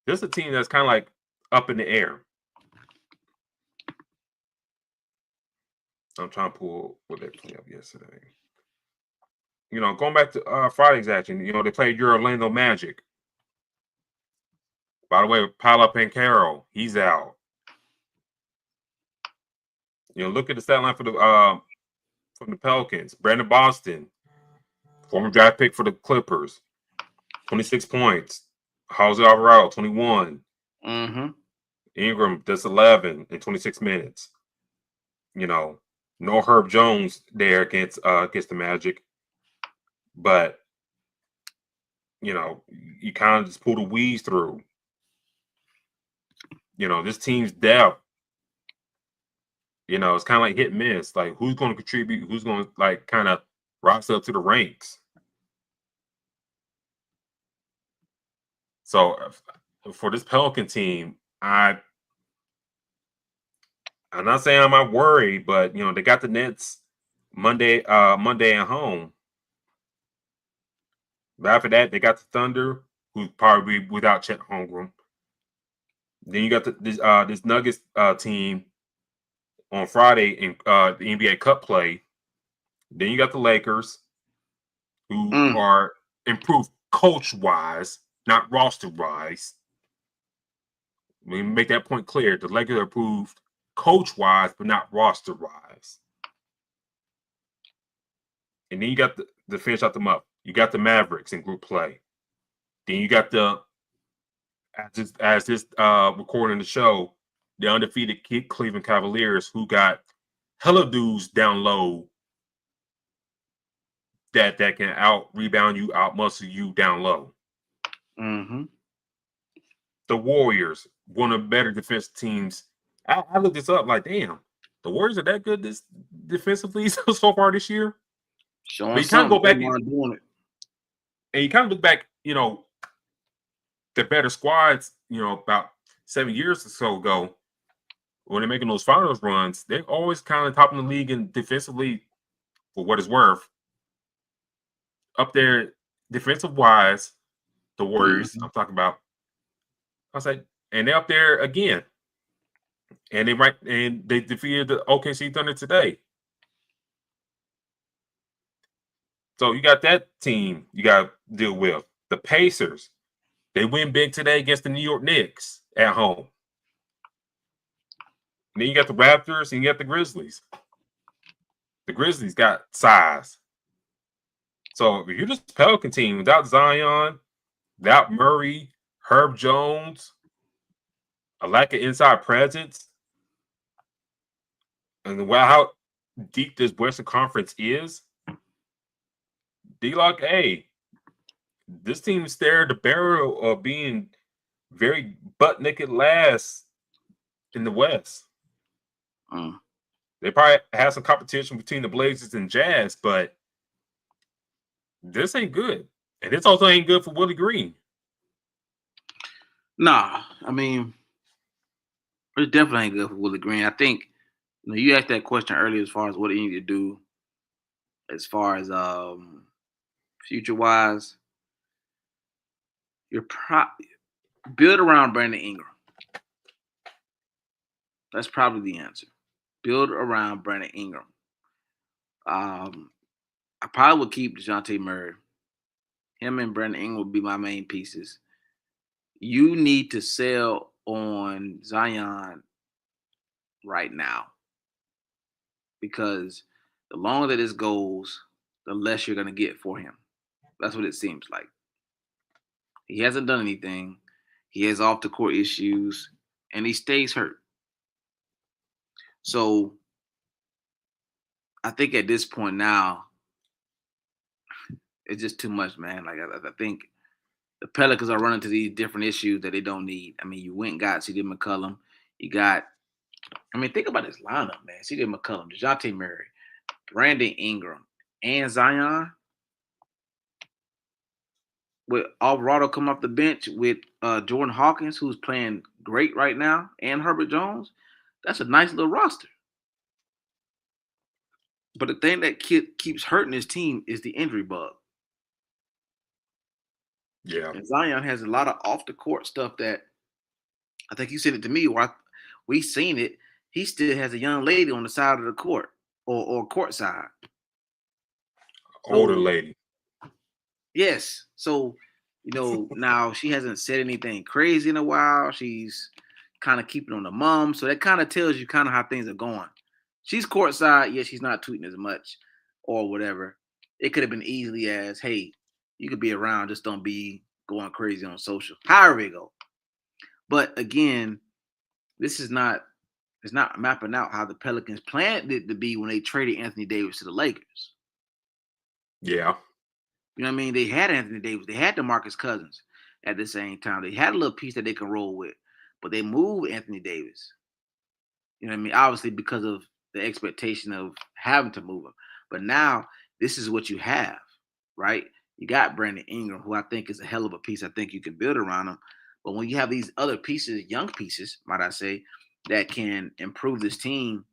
this is a team that's kind of like up in the air. I'm trying to pull what they played up yesterday. Going back to Friday's action, they played your Orlando Magic. By the way, Paolo Banchero, he's out. Look at the stat line for from the Pelicans. Brandon Boston, former draft pick for the Clippers, 26 points. Jose Alvarado, 21. Mm-hmm. Ingram, that's 11 in 26 minutes. No Herb Jones there against the Magic. But, you kind of just pull the weeds through. This team's depth, it's kind of like hit and miss. Like, who's going to contribute? Who's going to, like, kind of rise up to the ranks? So, for this Pelican team, I'm not saying I'm not worried, but, they got the Nets Monday at home. But after that, they got the Thunder, who's probably without Chet Holmgren. Then you got this Nuggets team on Friday in the NBA Cup play. Then you got the Lakers, who are improved coach-wise, not roster-wise. We make that point clear. The Lakers are improved coach-wise, but not roster-wise. And then you got the finish out them up. You got the Mavericks in group play. Then you got as this recording the show, the undefeated Cleveland Cavaliers, who got hella dudes down low that can out-rebound you, out-muscle you down low. Mm-hmm. The Warriors, one of the better defensive teams. I looked this up like, damn, the Warriors are that good this defensively so far this year? Showing but you kind of go back doing it. And you kind of look back, the better squads, about 7 years or so ago, when they're making those finals runs, they're always kind of top in the league and defensively, for what it's worth, up there defensive wise, the Warriors, I'm talking about. I was like, and they're up there again. And they defeated the OKC Thunder today. So you got that team you got to deal with. The Pacers, they win big today against the New York Knicks at home. And then you got the Raptors and you got the Grizzlies. The Grizzlies got size. So if you're just a Pelican team without Zion, without Murray, Herb Jones, a lack of inside presence, and how deep this Western Conference is, D-Lock, hey, this team stared the barrel of being very butt-naked last in the West. They probably have some competition between the Blazers and Jazz, but this ain't good. And this also ain't good for Willie Green. Nah, I mean, it definitely ain't good for Willie Green. I think, you asked that question earlier as far as what he need to do as far as future-wise. You're build around Brandon Ingram. That's probably the answer. Build around Brandon Ingram. I probably would keep DeJounte Murray. Him and Brandon Ingram would be my main pieces. You need to sell on Zion right now, because the longer that this goes, the less you're going to get for him. That's what it seems like. He hasn't done anything. He has off-the-court issues, and he stays hurt. So I think at this point now, it's just too much, man. Like I think the Pelicans are running to these different issues that they don't need. I mean, you went and got C.J. McCollum. You got, I mean, think about this lineup, man. C.J. McCollum, DeJounte Murray, Brandon Ingram, and Zion. With Alvarado come off the bench with Jordan Hawkins, who's playing great right now, and Herbert Jones, that's a nice little roster. But the thing that keeps hurting his team is the injury bug. Yeah. And Zion has a lot of off-the-court stuff that I think you sent it to me, where we seen it. He still has a young lady on the side of the court or court side. Older lady. Yes. So, now she hasn't said anything crazy in a while. She's kind of keeping on the mum. So that kind of tells you kind of how things are going. She's courtside. Yeah, she's not tweeting as much or whatever. It could have been easily as, hey, you could be around, just don't be going crazy on social. However it go. But again, it's not mapping out how the Pelicans planned it to be when they traded Anthony Davis to the Lakers. Yeah. You know what I mean? They had Anthony Davis. They had DeMarcus Cousins at the same time. They had a little piece that they can roll with, but they moved Anthony Davis. You know what I mean? Obviously because of the expectation of having to move him. But now this is what you have, right? You got Brandon Ingram, who I think is a hell of a piece. I think you can build around him. But when you have these other pieces, young pieces, might I say, that can improve this team,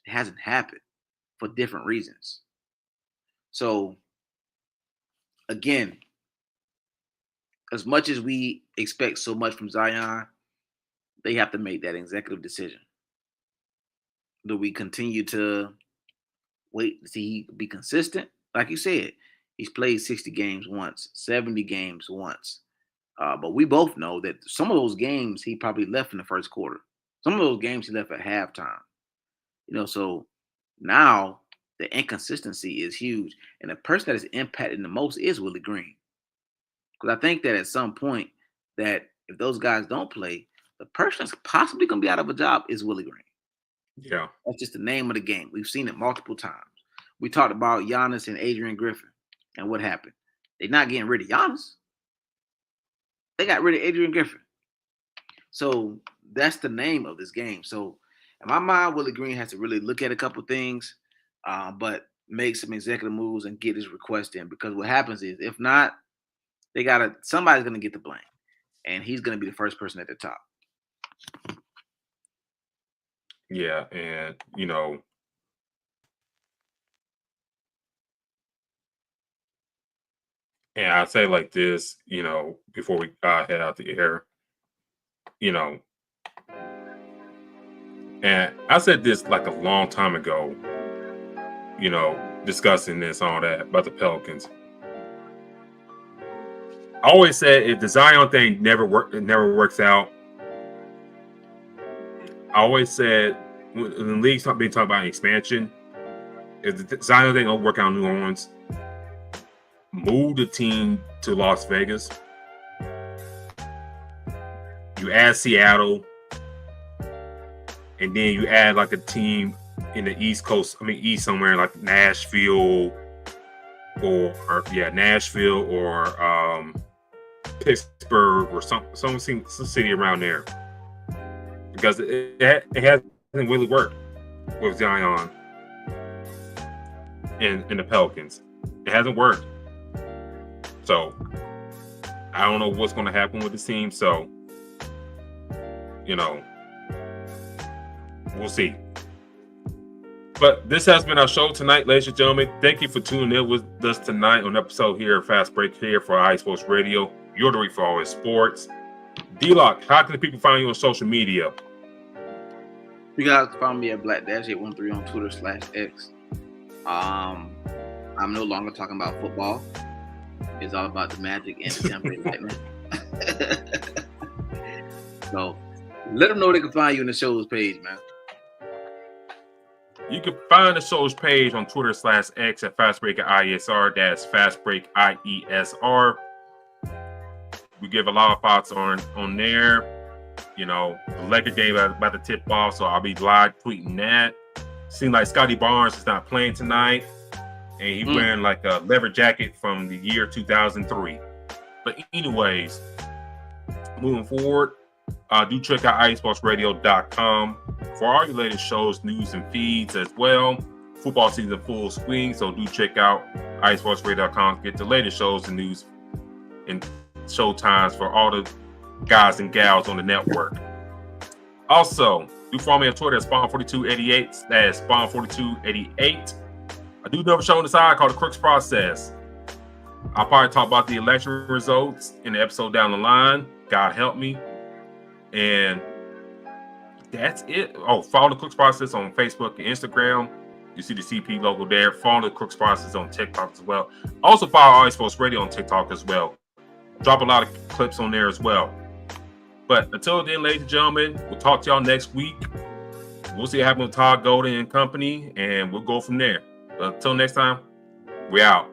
it hasn't happened for different reasons. So, again, as much as we expect so much from Zion, they have to make that executive decision. Do we continue to wait to see he be consistent? Like you said, he's played 60 games once, 70 games once. But we both know that some of those games he probably left in the first quarter. Some of those games he left at halftime. So now the inconsistency is huge. And the person that is impacted the most is Willie Green. Because I think that at some point that if those guys don't play, the person that's possibly going to be out of a job is Willie Green. Yeah. That's just the name of the game. We've seen it multiple times. We talked about Giannis and Adrian Griffin and what happened. They're not getting rid of Giannis. They got rid of Adrian Griffin. So that's the name of this game. So in my mind, Willie Green has to really look at a couple things, but make some executive moves and get his request in. Because what happens is, if not, somebody's gonna get the blame, and he's gonna be the first person at the top. Yeah, and and I say like this, before we head out the air, and I said this like a long time ago, discussing this, all that about the Pelicans. I always said if the Zion thing never works out. I always said when the league's been talking about expansion, if the Zion thing don't work out in New Orleans, move the team to Las Vegas. You add Seattle, and then you add like a team in the East Coast. East somewhere like Nashville, or Pittsburgh, or some city around there, because it hasn't really worked with Zion and the Pelicans. It hasn't worked. So I don't know what's going to happen with the team. So, we'll see. But this has been our show tonight, ladies and gentlemen. Thank you for tuning in with us tonight on episode here at Fast Break here for iSports Sports Radio. You're the read for all sports. D-Locke, how can the people find you on social media? You guys can find me at Black-813 on Twitter/X. I'm no longer talking about football. It's all about the Magic and the Tampa Bay Lightning. So let them know they can find you in the show's page, man. You can find the show's page on Twitter/X at FastBreakerIESR. That's FastBreakIESR. We give a lot of thoughts on there. The Lakers game about to tip off, so I'll be live tweeting that. Seems like Scotty Barnes is not playing tonight, and he's wearing like a leather jacket from the year 2003. But anyways, moving forward, do check out IESportsRadio.com for all your latest shows, news, and feeds as well. Football season full swing, so do check out IESportsRadio.com to get the latest shows and news and show times for all the guys and gals on the network. Also, do follow me on Twitter at Spawn4288. That's Spawn4288. I do another show on the side called The Crooks Process. I'll probably talk about the election results in the episode down the line. God help me. And that's it. Oh, follow The Crooks Process on Facebook and Instagram. You see the CP logo there. Follow The Crooks Process on TikTok as well. Also follow Ice Sports Radio on TikTok as well. Drop a lot of clips on there as well. But until then, ladies and gentlemen, we'll talk to y'all next week. We'll see what happens with Todd Golden and company, and we'll go from there. But until next time, we're out.